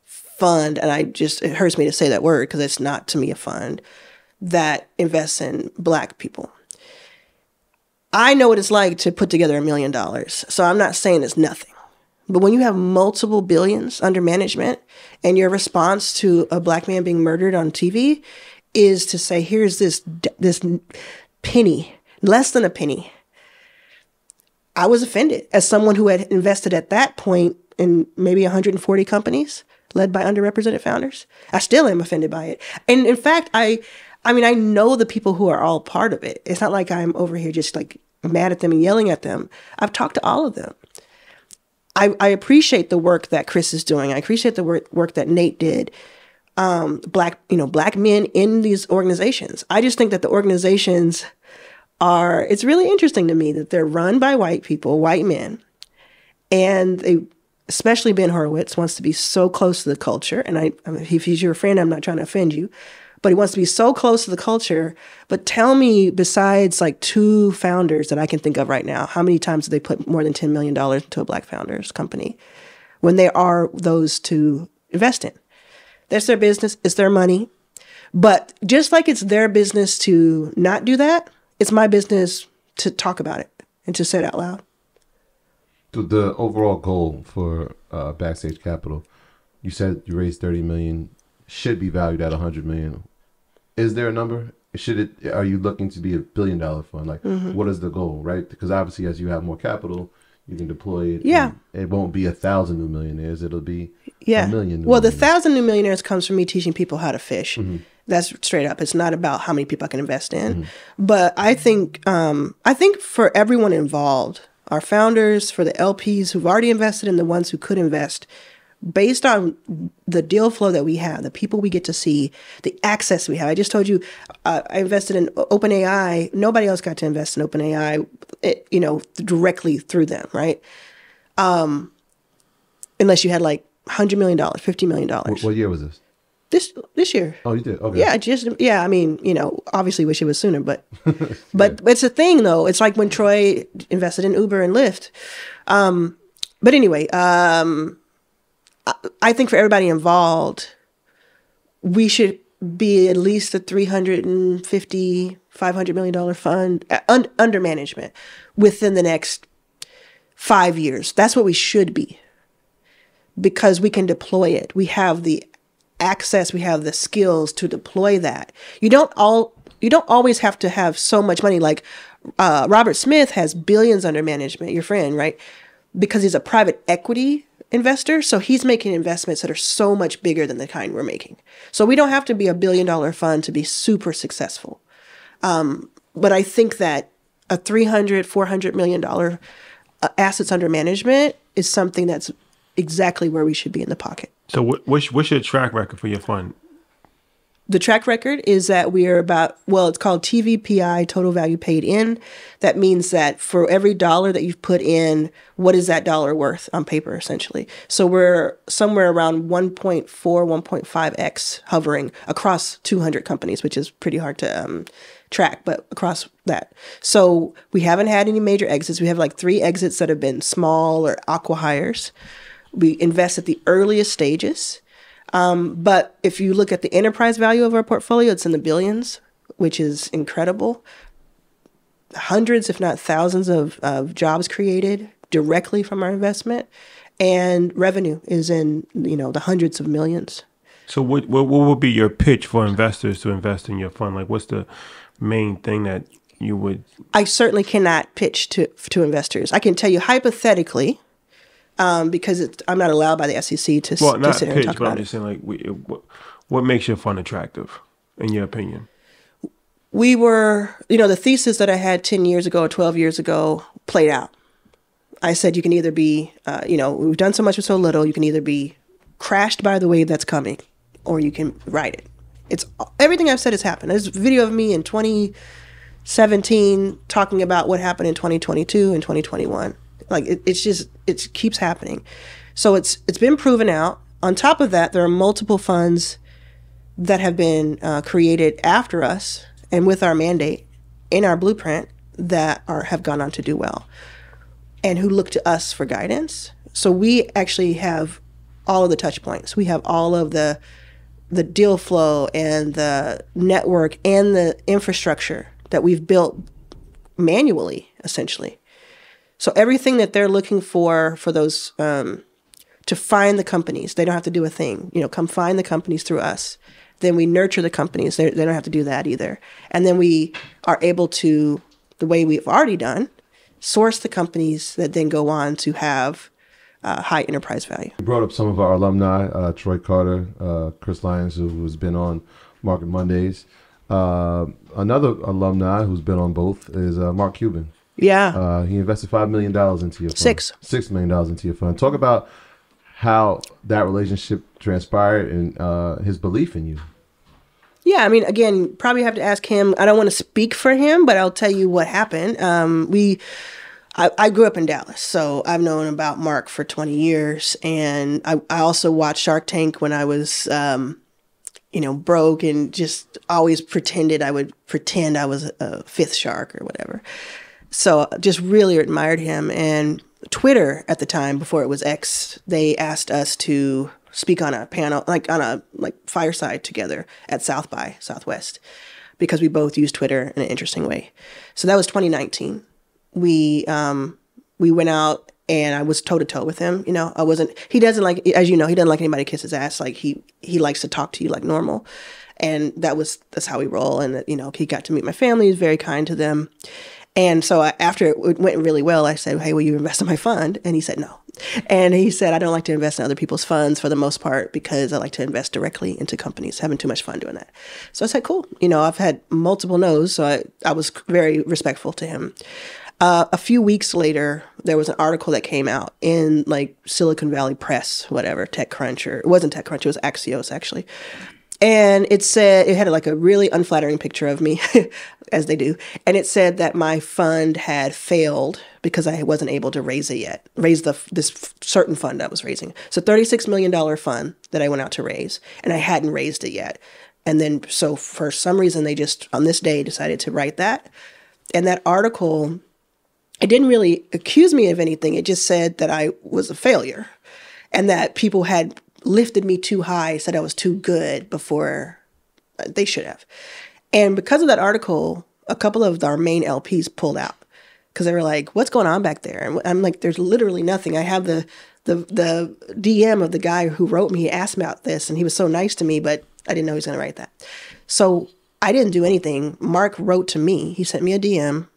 fund, and it hurts me to say that word because it's not to me a fund that invests in Black people. I know what it's like to put together $1 million, so I'm not saying it's nothing. But when you have multiple billions under management and your response to a Black man being murdered on TV is to say, here's this penny, less than a penny. I was offended as someone who had invested at that point in maybe 140 companies led by underrepresented founders. I still am offended by it. And in fact, I know the people who are all part of it. It's not like I'm over here just like mad at them and yelling at them. I've talked to all of them. I appreciate the work that Chris is doing. I appreciate the work that Nate did. Black men in these organizations. I just think that the organizations it's really interesting to me that they're run by white people, white men. And especially Ben Horowitz wants to be so close to the culture. And if he's your friend, I'm not trying to offend you. But he wants to be so close to the culture. But tell me, besides like 2 founders that I can think of right now, how many times do they put more than $10 million into a Black founders company when there are those to invest in? That's their business. It's their money. But just like it's their business to not do that, it's my business to talk about it and to say it out loud. The overall goal for Backstage Capital, you said you raised $30 million, should be valued at $100 million. Is there a number? Are you looking to be $1 billion fund? Like, What is the goal, right? Because obviously, as you have more capital, you can deploy it. Yeah. It won't be 1,000 new millionaires. It'll be 1 million. Well, the 1,000 new millionaires comes from me teaching people how to fish. Mm-hmm. That's straight up. It's not about how many people I can invest in. Mm-hmm. But I think for everyone involved, our founders, for the LPs who've already invested and the ones who could invest, based on the deal flow that we have, the people we get to see, the access we have. I just told you, I invested in OpenAI. Nobody else got to invest in OpenAI, directly through them, right? Unless you had like $100 million, $50 million. What year was this? This year. Oh, you did? Okay. Yeah, obviously wish it was sooner, but but it's a thing though. It's like when Troy invested in Uber and Lyft. But anyway, I think for everybody involved, we should be at least a $350, $500 million fund under management within the next 5 years. That's what we should be, because we can deploy it. We have the access, we have the skills to deploy that. You don't always have to have so much money. Like Robert Smith has billions under management, your friend, right? Because he's a private equity investor. So he's making investments that are so much bigger than the kind we're making. So we don't have to be $1 billion fund to be super successful. But I think that a $300-400 million assets under management is something that's exactly where we should be in the pocket. So what's your track record for your fund? The track record is that we are about, well, it's called TVPI, total value paid in. That means that for every dollar that you've put in, what is that dollar worth on paper, essentially? So we're somewhere around 1.4, 1.5x hovering across 200 companies, which is pretty hard to track, but across that. So we haven't had any major exits. We have like 3 exits that have been small or acqui-hires. We invest at the earliest stages. But if you look at the enterprise value of our portfolio, it's in the billions, which is incredible. Hundreds, if not thousands of jobs created directly from our investment, and revenue is in, the hundreds of millions. So what would be your pitch for investors to invest in your fund? Like, what's the main thing that you would? I certainly cannot pitch to investors. I can tell you hypothetically, because I'm not allowed by the SEC to sit here and talk about it. I'm just saying, like, what makes your fund attractive, in your opinion? We were, the thesis that I had 10 years ago or 12 years ago played out. I said you can either be, we've done so much with so little, you can either be crashed by the wave that's coming, or you can ride it. It's everything I've said has happened. There's a video of me in 2017 talking about what happened in 2022 and 2021. Like it keeps happening. So it's been proven out. On top of that, there are multiple funds that have been created after us and with our mandate in our blueprint that have gone on to do well and who look to us for guidance. So we actually have all of the touch points. We have all of the deal flow and the network and the infrastructure that we've built manually, essentially. So everything that they're looking for those, to find the companies, they don't have to do a thing. Come find the companies through us. Then we nurture the companies. They don't have to do that either. And then we are able to, the way we've already done, source the companies that then go on to have high enterprise value. You brought up some of our alumni, Troy Carter, Chris Lyons, who has been on Market Mondays. Another alumni who's been on both is Mark Cuban. Yeah. He invested $5 million into your fund. $6 million into your fund. Talk about how that relationship transpired and his belief in you. Yeah, I mean, again, probably have to ask him. I don't want to speak for him, but I'll tell you what happened. I grew up in Dallas, so I've known about Mark for 20 years. And I also watched Shark Tank when I was, broke and just always I would pretend I was a fifth shark or whatever. So just really admired him. And Twitter at the time, before it was X, they asked us to speak on a panel, like fireside together at South by Southwest, because we both use Twitter in an interesting way. So that was 2019. We went out and I was toe to toe with him. He doesn't like, as you know, he doesn't like anybody to kiss his ass. Like he likes to talk to you like normal. And that's how we roll. And, he got to meet my family. He was very kind to them. And so after it went really well, I said, hey, will you invest in my fund? And he said, no. And he said, I don't like to invest in other people's funds for the most part because I like to invest directly into companies, having too much fun doing that. So I said, cool. I've had multiple no's, so I was very respectful to him. A few weeks later, there was an article that came out in like Silicon Valley Press, whatever, TechCrunch, or it wasn't TechCrunch, it was Axios actually. And it had like a really unflattering picture of me, as they do. And it said that my fund had failed because I wasn't able to raise this certain fund I was raising. So $36 million fund that I went out to raise, and I hadn't raised it yet. And then, so for some reason, they just, on this day, decided to write that. And that article, it didn't really accuse me of anything. It just said that I was a failure and that people had lifted me too high, said I was too good before they should have. And because of that article, a couple of our main LPs pulled out because they were like, what's going on back there? And I'm like, there's literally nothing. I have the DM of the guy who wrote me. He asked me about this and he was so nice to me, but I didn't know he was going to write that. So I didn't do anything. Mark wrote to me. He sent me a DM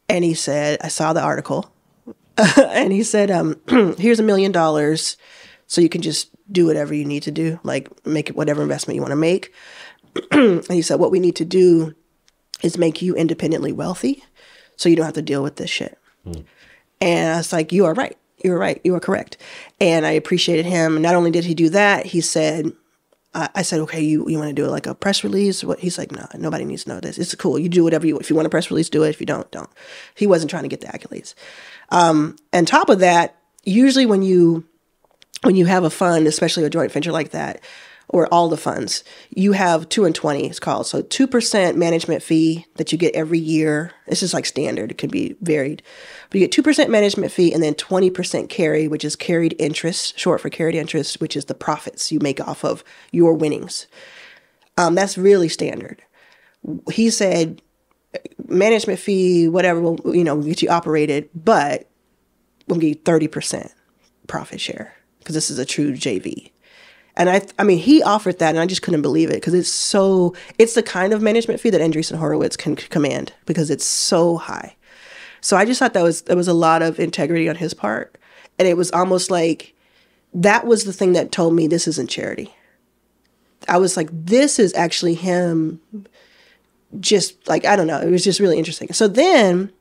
and he said, I saw the article. And he said, here's $1 million. So you can just do whatever you need to do, like make whatever investment you want to make. And he said, what we need to do is make you independently wealthy so you don't have to deal with this shit. And I was like, you are right. You are right. You are correct. And I appreciated him. Not only did he do that, he said, I said, okay, you want to do like a press release? What? He's like, no, nobody needs to know this. It's cool. You do whatever you, if you want a press release, do it. If you don't, don't. He wasn't trying to get the accolades. On top of that, usually when you have a fund, especially a joint venture like that, or all the funds, you have 2 and 20, it's called. So 2% management fee that you get every year. This is like standard. It could be varied. But you get 2% management fee and then 20% carry, which is carried interest, short for carried interest, which is the profits you make off of your winnings. That's really standard. He said management fee, whatever, will get you operated, but we'll give you 30% profit share because this is a true JV. And I mean, he offered that, and I just couldn't believe it because it's the kind of management fee that Andreessen Horowitz can command because it's so high. So I just thought there was a lot of integrity on his part, and it was almost like that was the thing that told me this isn't charity. I was like, this is actually him. Just like, I don't know, it was just really interesting. So then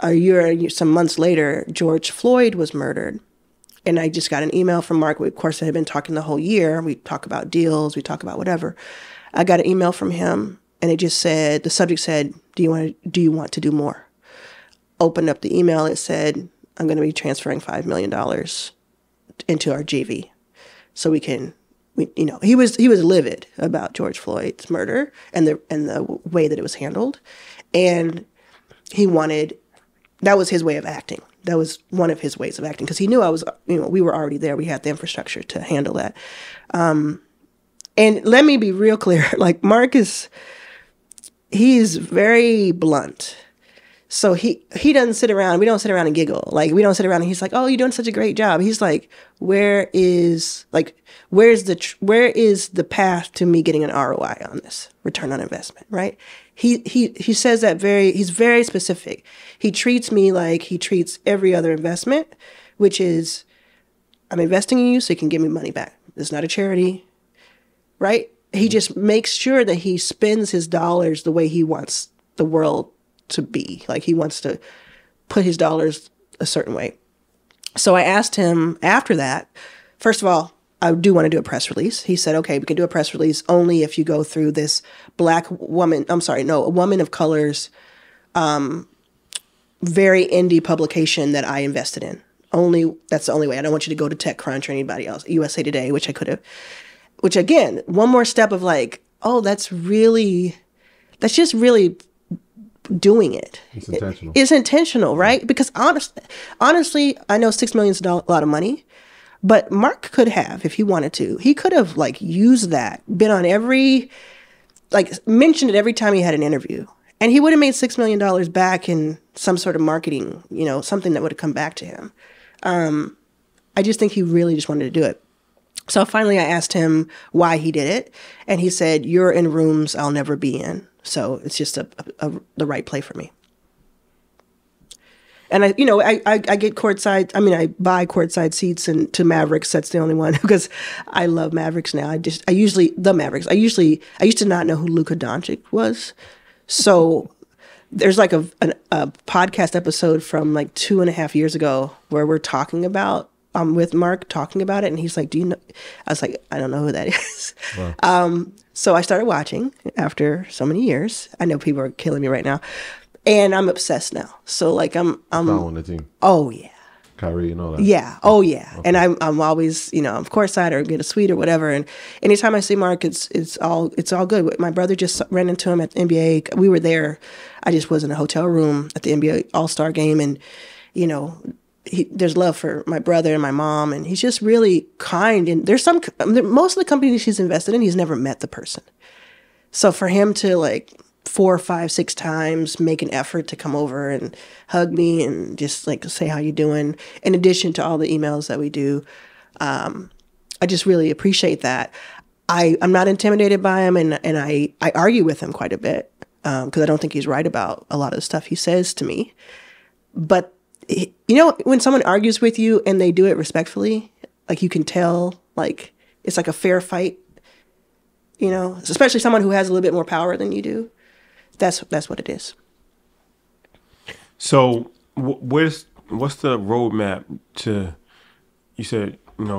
some months later, George Floyd was murdered. And I just got an email from Mark. We, of course, had been talking the whole year. We talk about deals. We talk about whatever. I got an email from him, and it just said, the subject said, do you want to do more? Opened up the email. It said, I'm going to be transferring $5 million into our JV. So he was livid about George Floyd's murder and the way that it was handled. And that was his way of acting. That was one of his ways of acting because he knew we were already there. We had the infrastructure to handle that. And let me be real clear. Like Marcus, he's very blunt. So he doesn't sit around. We don't sit around and giggle. Like we don't sit around and he's like, oh, you're doing such a great job. He's like, where is the path to me getting an ROI on this return on investment, right? He says that he's very specific. He treats me like he treats every other investment, which is I'm investing in you so you can give me money back. It's not a charity, right? He just makes sure that he spends his dollars the way he wants the world to be. Like he wants to put his dollars a certain way. So I asked him after that, first of all, I do want to do a press release. He said, okay, we can do a press release only if you go through this a woman of color's very indie publication that I invested in. That's the only way. I don't want you to go to TechCrunch or anybody else, USA Today, which I could have. Which again, one more step of like, oh, that's just really doing it. It's intentional. It's intentional, right? Because honestly, I know $6 million is a lot of money. But Mark could have, if he wanted to, he could have like used that, been on mentioned it every time he had an interview. And he would have made $6 million back in some sort of marketing, something that would have come back to him. I just think he really just wanted to do it. So finally I asked him why he did it. And he said, you're in rooms I'll never be in. So it's just the right play for me. And I get courtside. I mean, I buy courtside seats to Mavericks. That's the only one because I love Mavericks now. I used to not know who Luka Doncic was. So there's like a podcast episode from like 2.5 years ago where we're talking about, with Mark talking about it. And he's like, do you know? I was like, I don't know who that is. Wow. So I started watching after so many years. I know people are killing me right now. And I'm obsessed now. So like I'm following the team. Oh yeah. Kyrie and all that. Yeah. Oh yeah. Okay. And I'm always, I'm courtside or get a suite or whatever. And anytime I see Mark, it's all good. My brother just ran into him at the NBA. We were there. I just was in a hotel room at the NBA All-Star game, and there's love for my brother and my mom, and he's just really kind. And there's most of the companies he's invested in, he's never met the person. So for him to like 4, 5, 6 times make an effort to come over and hug me and just like say how you doing, in addition to all the emails that we do, I just really appreciate that. I'm not intimidated by him, and I argue with him quite a bit because I don't think he's right about a lot of the stuff he says to me. But when someone argues with you and they do it respectfully, like you can tell, like it's like a fair fight. Especially someone who has a little bit more power than you do. That's what it is. So what's the roadmap to, you said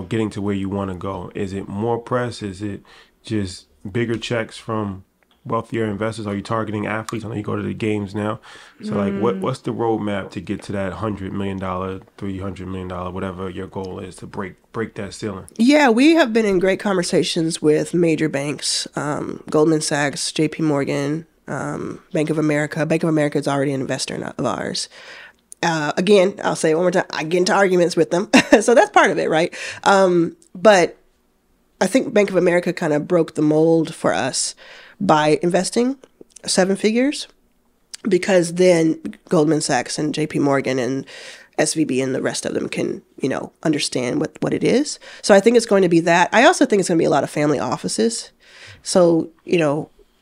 getting to where you want to go? Is it more press? Is it just bigger checks from wealthier investors? Are you targeting athletes? I know you go to the games now. So what's the roadmap to get to that $100 million, $300 million, whatever your goal is to break that ceiling? Yeah, we have been in great conversations with major banks, Goldman Sachs, JP Morgan, Bank of America. Bank of America is already an investor of ours. Again, I'll say it one more time, I get into arguments with them. So that's part of it, right? But I think Bank of America kind of broke the mold for us by investing 7 figures, because then Goldman Sachs and JP Morgan and SVB and the rest of them can, understand what it is. So I think it's going to be that. I also think it's going to be a lot of family offices. So,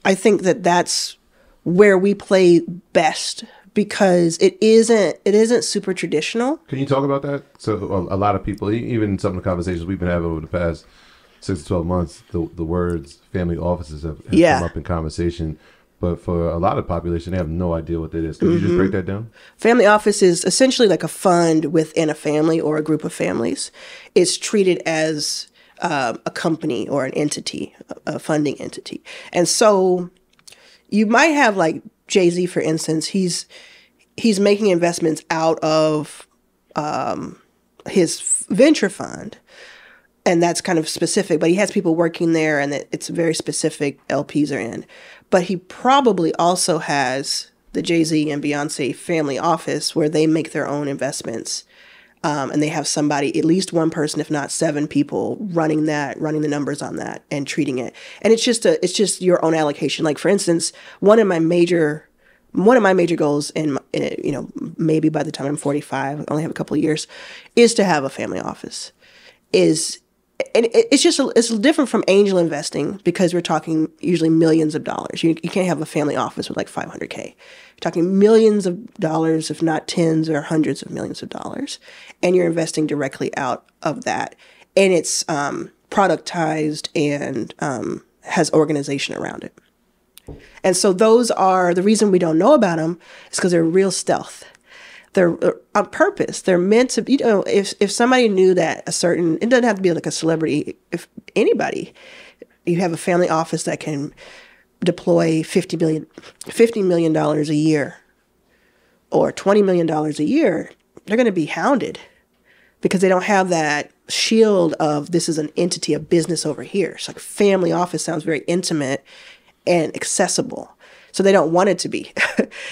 I think that's where we play best, because it isn't super traditional. Can you talk about that? So a lot of people, even some of the conversations we've been having over the past 6 to 12 months, the words family offices have come up in conversation. But for a lot of the population, they have no idea what that is. Can you just break that down? Family office is essentially like a fund within a family or a group of families. It's treated as a company or an entity, a funding entity. And so you might have like Jay-Z, for instance. He's making investments out of his venture fund. And that's kind of specific, but he has people working there, and it's very specific LPs are in. But he probably also has the Jay-Z and Beyonce family office where they make their own investments. And they have somebody, at least one person, if not 7 people, running the numbers on that and treating it. And it's just your own allocation. Like, for instance, one of my major goals, in maybe by the time I'm 45, I only have a couple of years, is to have a family office. And it's different from angel investing, because we're talking usually millions of dollars. You can't have a family office with like $500K. You're talking millions of dollars, if not tens or hundreds of millions of dollars. And you're investing directly out of that. And it's productized and has organization around it. And so those are, the reason we don't know about them is because they're real stealth. They're on purpose. They're meant to be, if somebody knew that it doesn't have to be like a celebrity, if anybody, you have a family office that can deploy $50 million a year or $20 million a year, they're going to be hounded because they don't have that shield of, this is an entity, a business over here. It's like family office sounds very intimate and accessible. So they don't want it to be.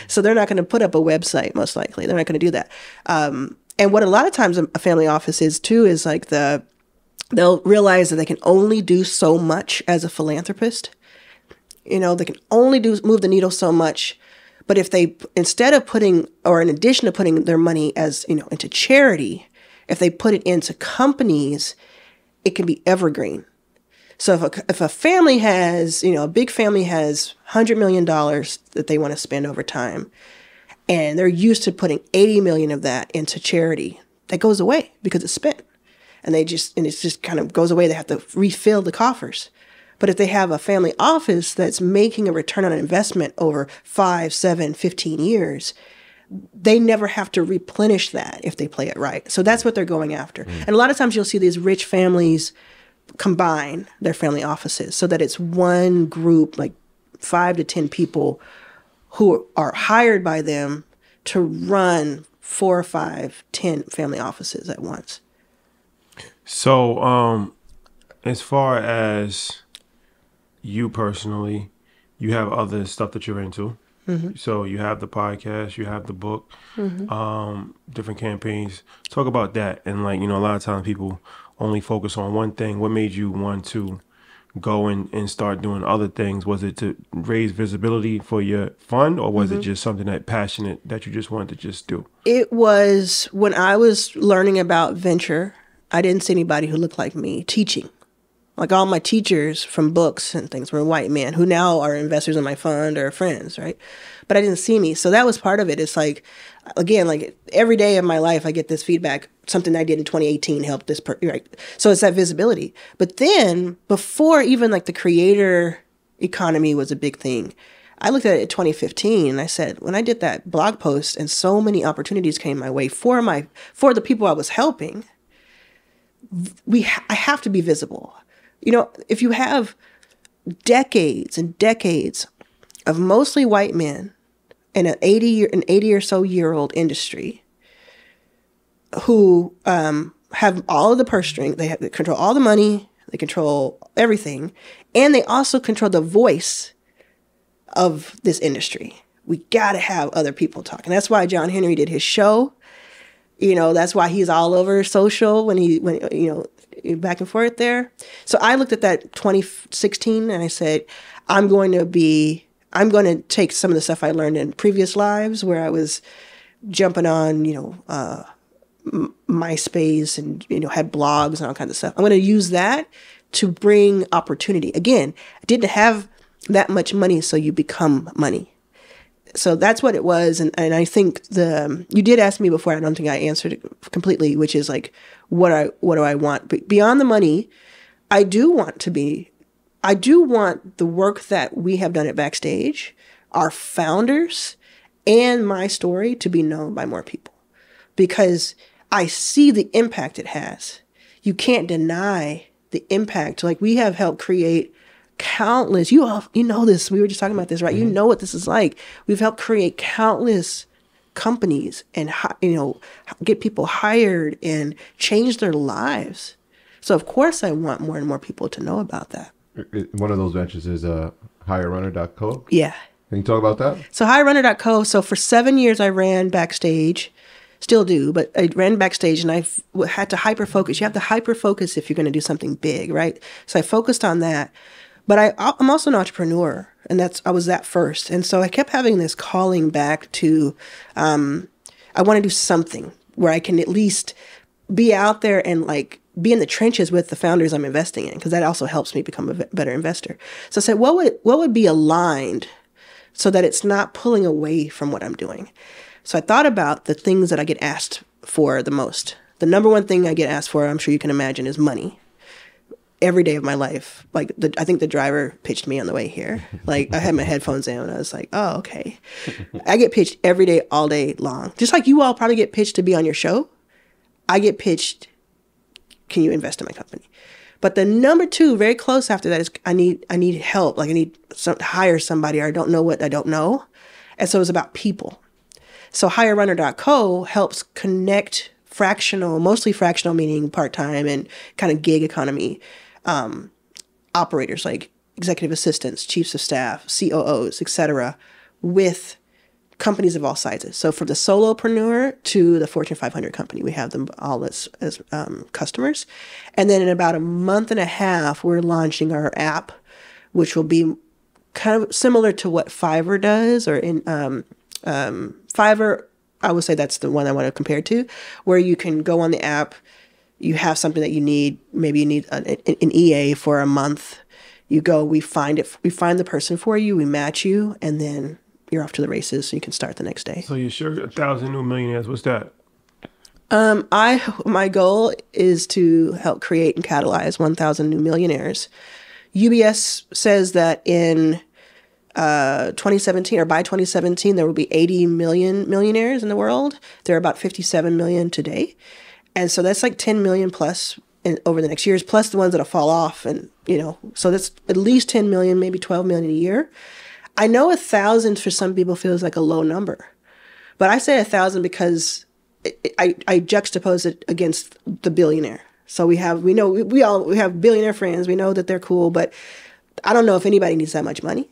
So they're not going to put up a website, most likely. They're not going to do that. And what a lot of times a family office is too, is like they'll realize that they can only do so much as a philanthropist. They can only move the needle so much. But if they, instead of putting, or in addition to putting their money as, into charity, if they put it into companies, it can be evergreen. So if a family has, a big family has $100 million that they want to spend over time, and they're used to putting 80 million of that into charity, that goes away because it's spent. And it just kind of goes away. They have to refill the coffers. But if they have a family office that's making a return on investment over 5, 7, 15 years, they never have to replenish that if they play it right. So that's what they're going after. And a lot of times you'll see these rich families combine their family offices so that it's one group, like 5 to 10 people who are hired by them to run 4 or 5, 10 family offices at once. So, as far as you personally, you have other stuff that you're into. Mm-hmm. So you have the podcast, you have the book, different campaigns. Talk about that. And a lot of times people only focus on one thing. What made you want to go and start doing other things? Was it to raise visibility for your fund, or was it just something passionate that you just wanted to just do? It was when I was learning about venture, I didn't see anybody who looked like me teaching. Like all my teachers from books and things were white men who now are investors in my fund or friends, right? But I didn't see me. So that was part of it. It's like, again, like every day of my life, I get this feedback. Something I did in 2018 helped this person, right? So it's that visibility. But then before even like the creator economy was a big thing, I looked at it in 2015 and I said, when I did that blog post and so many opportunities came my way for the people I was helping, I have to be visible. You know, if you have decades and decades of mostly white men in an 80 or so year old industry who have all of the purse strings, they control all the money, they control everything, and they also control the voice of this industry. We got to have other people talking. That's why John Henry did his show. You know, that's why he's all over social when you know, back and forth there. So I looked at that 2016 and I said, I'm going to take some of the stuff I learned in previous lives where I was jumping on, you know, MySpace and, you know, had blogs and all kinds of stuff. I'm going to use that to bring opportunity. Again, I didn't have that much money, so you become money. So that's what it was. And I think you did ask me before, I don't think I answered it completely, which is like, what do I want? But beyond the money, I do want the work that we have done at Backstage, our founders, and my story to be known by more people. Because I see the impact it has. You can't deny the impact. Like, we have helped create countless, you know this, we were just talking about this, right? Mm-hmm. You know what this is like. We've helped create countless companies and, you know, get people hired and change their lives. So of course I want more and more people to know about that. One of those ventures is HireRunner.co. Yeah. Can you talk about that? So HireRunner.co, so for 7 years I ran Backstage, still do, but I ran Backstage and I had to hyper-focus. You have to hyper-focus if you're going to do something big, right? So I focused on that. But I'm also an entrepreneur, and I was that first. And so I kept having this calling back to, I want to do something where I can at least be out there and like be in the trenches with the founders I'm investing in, because that also helps me become a better investor. So I said, what would be aligned so that it's not pulling away from what I'm doing? So I thought about the things that I get asked for the most. The number one thing I get asked for, I'm sure you can imagine, is money. Every day of my life. Like, I think the driver pitched me on the way here. Like, I had my headphones in and I was like, oh, okay. I get pitched every day, all day long. Just like you all probably get pitched to be on your show. I get pitched, can you invest in my company? But the number two, very close after that, is I need help. Like, I need to hire somebody, or I don't know what I don't know. And so it's about people. So HireRunner.co helps connect mostly fractional, meaning part-time and kind of gig economy, operators like executive assistants, chiefs of staff, COOs, etc., with companies of all sizes. So from the solopreneur to the Fortune 500 company, we have them all as customers. And then in about a month and a half, we're launching our app, which will be kind of similar to what Fiverr does, or in Fiverr, I would say that's the one I want to compare to, where you can go on the app, you have something that you need, maybe you need an EA for a month. You go, we find the person for you, we match you, and then you're off to the races, so you can start the next day. So you're sure 1,000 new millionaires? What's that? My goal is to help create and catalyze 1,000 new millionaires. UBS says that in 2017, or by 2017, there will be 80 million millionaires in the world. There are about 57 million today. And so that's like 10 million plus over the next years, plus the ones that'll fall off. And, you know, so that's at least 10 million, maybe 12 million a year. I know 1,000 for some people feels like a low number, but I say 1,000 because I juxtapose it against the billionaire. So we have billionaire friends. We know that they're cool, but I don't know if anybody needs that much money.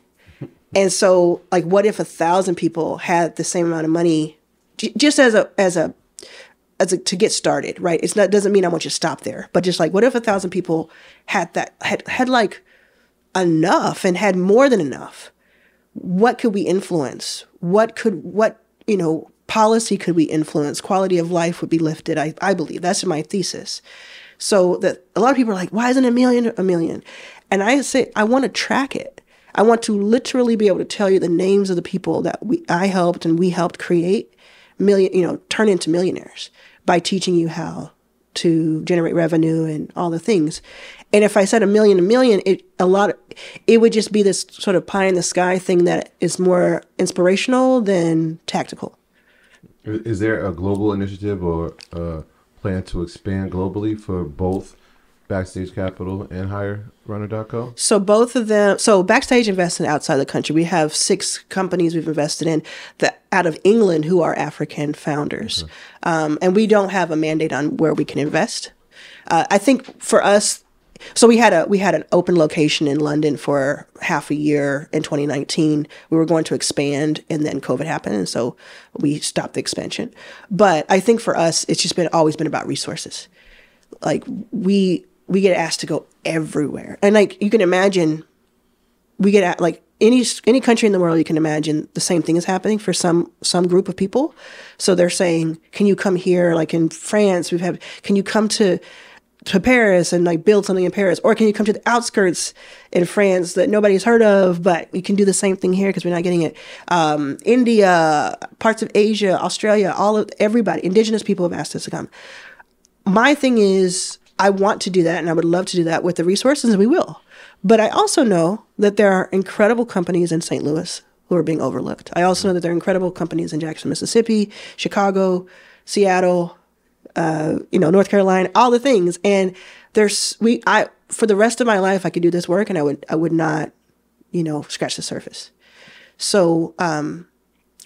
And so, like, what if 1,000 people had the same amount of money, just as a to get started, right? Doesn't mean I want you to stop there, but just like, what if 1,000 people had like enough and had more than enough? What could we influence? What policy could we influence? Quality of life would be lifted. I believe that's my thesis. So that a lot of people are like, why isn't a million? And I say, I want to track it. I want to literally be able to tell you the names of the people that I helped and we helped create turn into millionaires by teaching you how to generate revenue and all the things. And if I said a million, it would just be this sort of pie in the sky thing that is more inspirational than tactical. Is there a global initiative or plan to expand globally for both Backstage Capital and HireRunner.co? So both of them. So Backstage invested outside the country. We have 6 companies we've invested in that out of England who are African founders, and we don't have a mandate on where we can invest. I think for us, so we had an open location in London for half a year in 2019. We were going to expand, and then COVID happened, and so we stopped the expansion. But I think for us, it's just always been about resources. Like we get asked to go everywhere, and like you can imagine, we get like any country in the world you can imagine, the same thing is happening for some group of people. So they're saying, can you come here? Like in France, can you come to Paris and like build something in Paris, or can you come to the outskirts in France that nobody's heard of, but we can do the same thing here because we're not getting it. India, parts of Asia, Australia, everybody, indigenous people have asked us to come. My thing is, I want to do that, and I would love to do that with the resources, and we will. But I also know that there are incredible companies in St. Louis who are being overlooked. I also know that there are incredible companies in Jackson, Mississippi, Chicago, Seattle, North Carolina, all the things. And for the rest of my life, I could do this work, and I would not, scratch the surface. So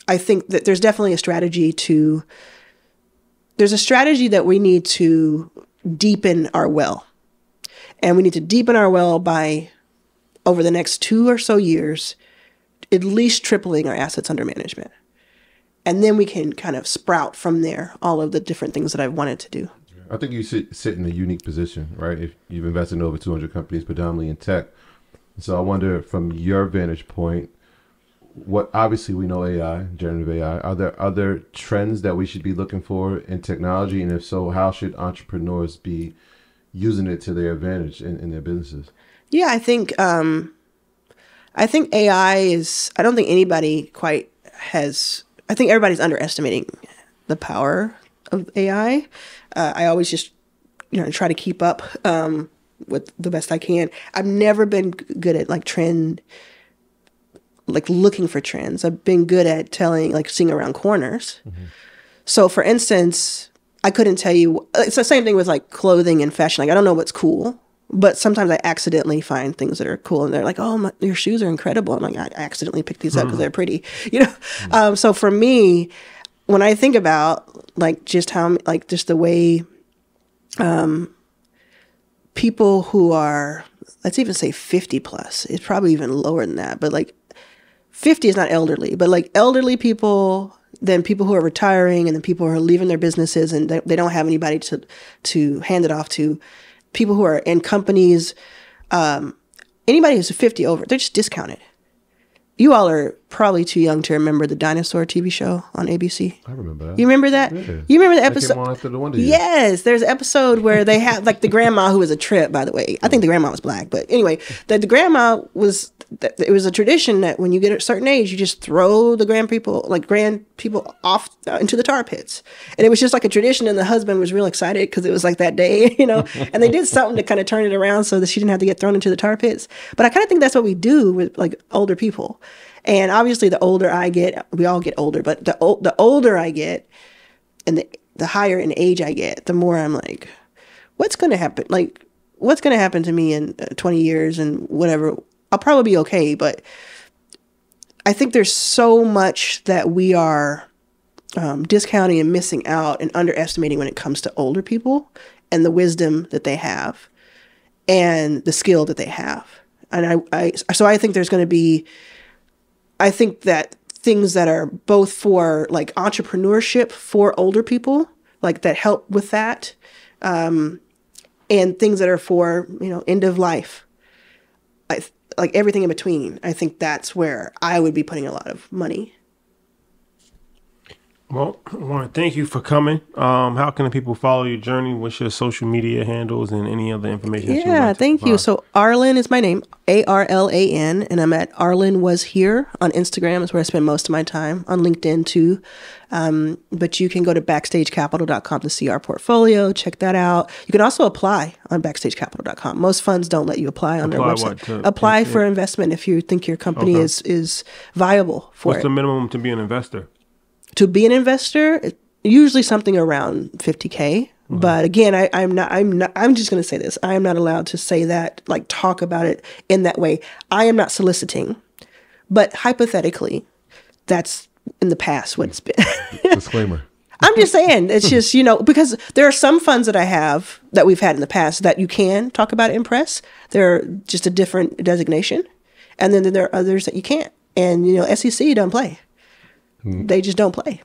I think that there's definitely a strategy that we need to deepen our well. And we need to deepen our well by, over the next 2 or so years, at least tripling our assets under management. And then we can kind of sprout from there all of the different things that I've wanted to do. I think you sit in a unique position, right? If you've invested in over 200 companies, predominantly in tech. So I wonder, from your vantage point, obviously we know AI, generative AI. Are there other trends that we should be looking for in technology? And if so, how should entrepreneurs be using it to their advantage in their businesses? Yeah, I think AI is, I don't think anybody quite has, I think everybody's underestimating the power of AI. I always just, try to keep up with the best I can. I've never been good at looking for trends. I've been good at seeing around corners. Mm-hmm. So for instance, I couldn't tell you, it's the same thing with like clothing and fashion. Like I don't know what's cool, but sometimes I accidentally find things that are cool, and they're like, "Oh, your shoes are incredible." I'm like, I accidentally picked these up because they're pretty, Mm-hmm. So for me, when I think about just the way people who are, let's even say 50 plus, it's probably even lower than that, but 50 is not elderly, but elderly people, then people who are retiring, and then people who are leaving their businesses and they don't have anybody to hand it off to, people who are in companies, anybody who's 50 over, they're just discounted. You all are probably too young to remember the dinosaur TV show on ABC. I remember that. You remember that? Yeah. You remember the episode? That came on after the Wonder Years. Yes, there's an episode where they have the grandma who was a trip, by the way. I think the grandma was black, but anyway, the grandma was, it was a tradition that when you get a certain age, you just throw the grand people off into the tar pits. And it was just like a tradition, and the husband was real excited because it was like that day, and they did something to kind of turn it around so that she didn't have to get thrown into the tar pits. But I kind of think that's what we do with older people. And obviously the older I get, we all get older, but the older I get and the higher in age I get, the more I'm like, what's going to happen? What's going to happen to me in 20 years and whatever? I'll probably be okay. But I think there's so much that we are discounting and missing out and underestimating when it comes to older people and the wisdom that they have and the skill that they have. And so I think there's going to be, I think that things that are both for entrepreneurship for older people, that help with that, and things that are for, end of life, everything in between. I think that's where I would be putting a lot of money. Well, I want to thank you for coming. How can the people follow your journey? What's your social media handles and any other information? Yeah, thank you. So Arlan is my name, ARLAN, and I'm at Arlan Was Here on Instagram. Is where I spend most of my time. On LinkedIn too. But you can go to backstagecapital.com to see our portfolio. Check that out. You can also apply on backstagecapital.com. Most funds don't let you apply on their website. Apply for investment if you think your company is viable for What's the minimum to be an investor? To be an investor, usually something around $50K But again, I'm just going to say this. I am not allowed to say that, like talk about it in that way. I am not soliciting, but hypothetically, that's in the past what it's been. Disclaimer. I'm just saying, it's just, because there are some funds that I have that we've had in the past that you can talk about in press. They're just a different designation. And then there are others that you can't. And, SEC don't play. They just don't play.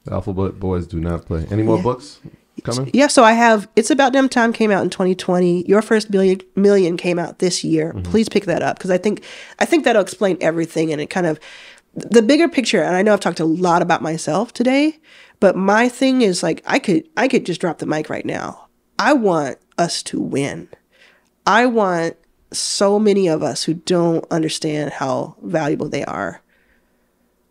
The Alphabet Boys do not play. Any more books coming? Yeah, so I have It's About Damn Time came out in 2020. Your First Million came out this year. Please pick that up because I think that'll explain everything, and it kind of the bigger picture. And I know I've talked a lot about myself today, but my thing is like I could just drop the mic right now. I want us to win. I want so many of us who don't understand how valuable they are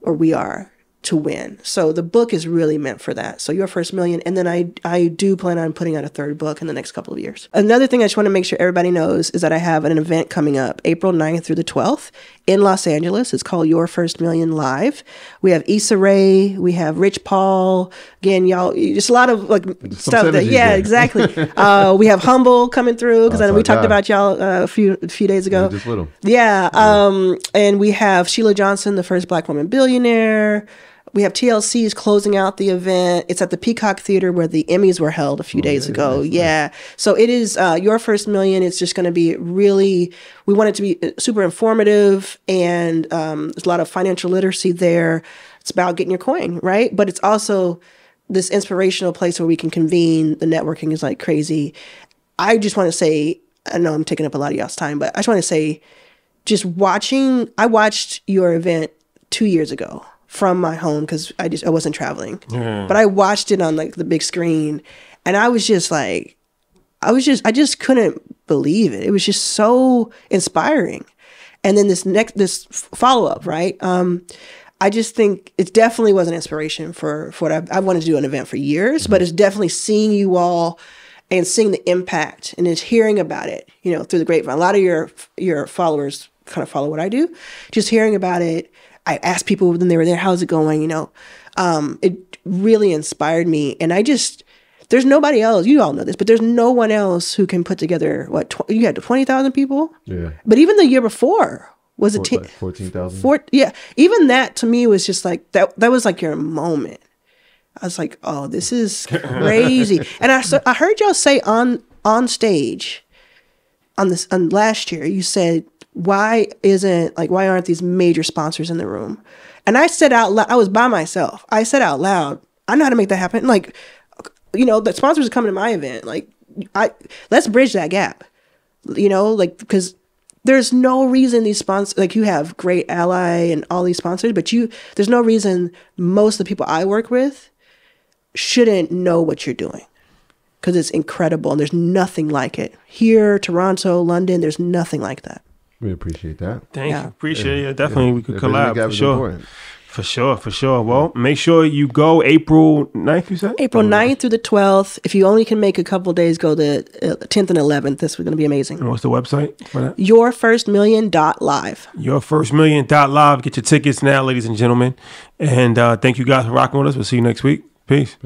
or we are to win. So the book is really meant for that. So Your First Million. And then I do plan on putting out a third book in the next couple of years. Another thing I just want to make sure everybody knows is that I have an event coming up April 9th through the 12th in Los Angeles. It's called Your First Million Live. We have Issa Rae. We have Rich Paul. Again, y'all, just a lot of like stuff that, yeah, there. Exactly. We have Humble coming through because I know we talked about y'all a few days ago. Just little. Yeah. And we have Sheila Johnson, the first Black woman billionaire. We have TLC's closing out the event. It's at the Peacock Theater where the Emmys were held a few days ago. Nice. So it is Your First Million. It's just going to be really, we want it to be super informative, and there's a lot of financial literacy there. It's about getting your coin, right? But it's also this inspirational place where we can convene. The networking is like crazy. I just want to say, I know I'm taking up a lot of y'all's time, but I just want to say, I watched your event 2 years ago from my home because I wasn't traveling, but I watched it on like the big screen, and I was just like, I just couldn't believe it. It was just so inspiring. And then this follow up, right? I just think it definitely was an inspiration for what I wanted to do an event for years, but it's definitely seeing you all and seeing the impact and just hearing about it, through the grapevine. A lot of your followers kind of follow what I do. Just hearing about it. I asked people when they were there, how's it going? It really inspired me. And there's nobody else, you all know this, but there's no one else who can put together, you had 20,000 people? Yeah. But even the year before, was it 14,000? Yeah. Even that to me was just like, that was like your moment. I was like, oh, this is crazy. And I heard y'all say on stage on last year, you said, why aren't these major sponsors in the room? And I said out loud, I was by myself. I said out loud, I know how to make that happen. Like, the sponsors are coming to my event. Like, let's bridge that gap, because there's no reason these sponsors, like you have Great Ally and all these sponsors, but there's no reason most of the people I work with shouldn't know what you're doing. Because it's incredible and there's nothing like it. Here, Toronto, London, there's nothing like that. We appreciate that. Thank you. Appreciate it. Definitely we could collab for sure. For sure. Well, make sure you go April 9th, you said? April 9th through the 12th. If you only can make a couple of days, go the 10th and 11th. This is going to be amazing. And what's the website for that? YourFirstMillion.live. YourFirstMillion.live. Get your tickets now, ladies and gentlemen. And thank you guys for rocking with us. We'll see you next week. Peace.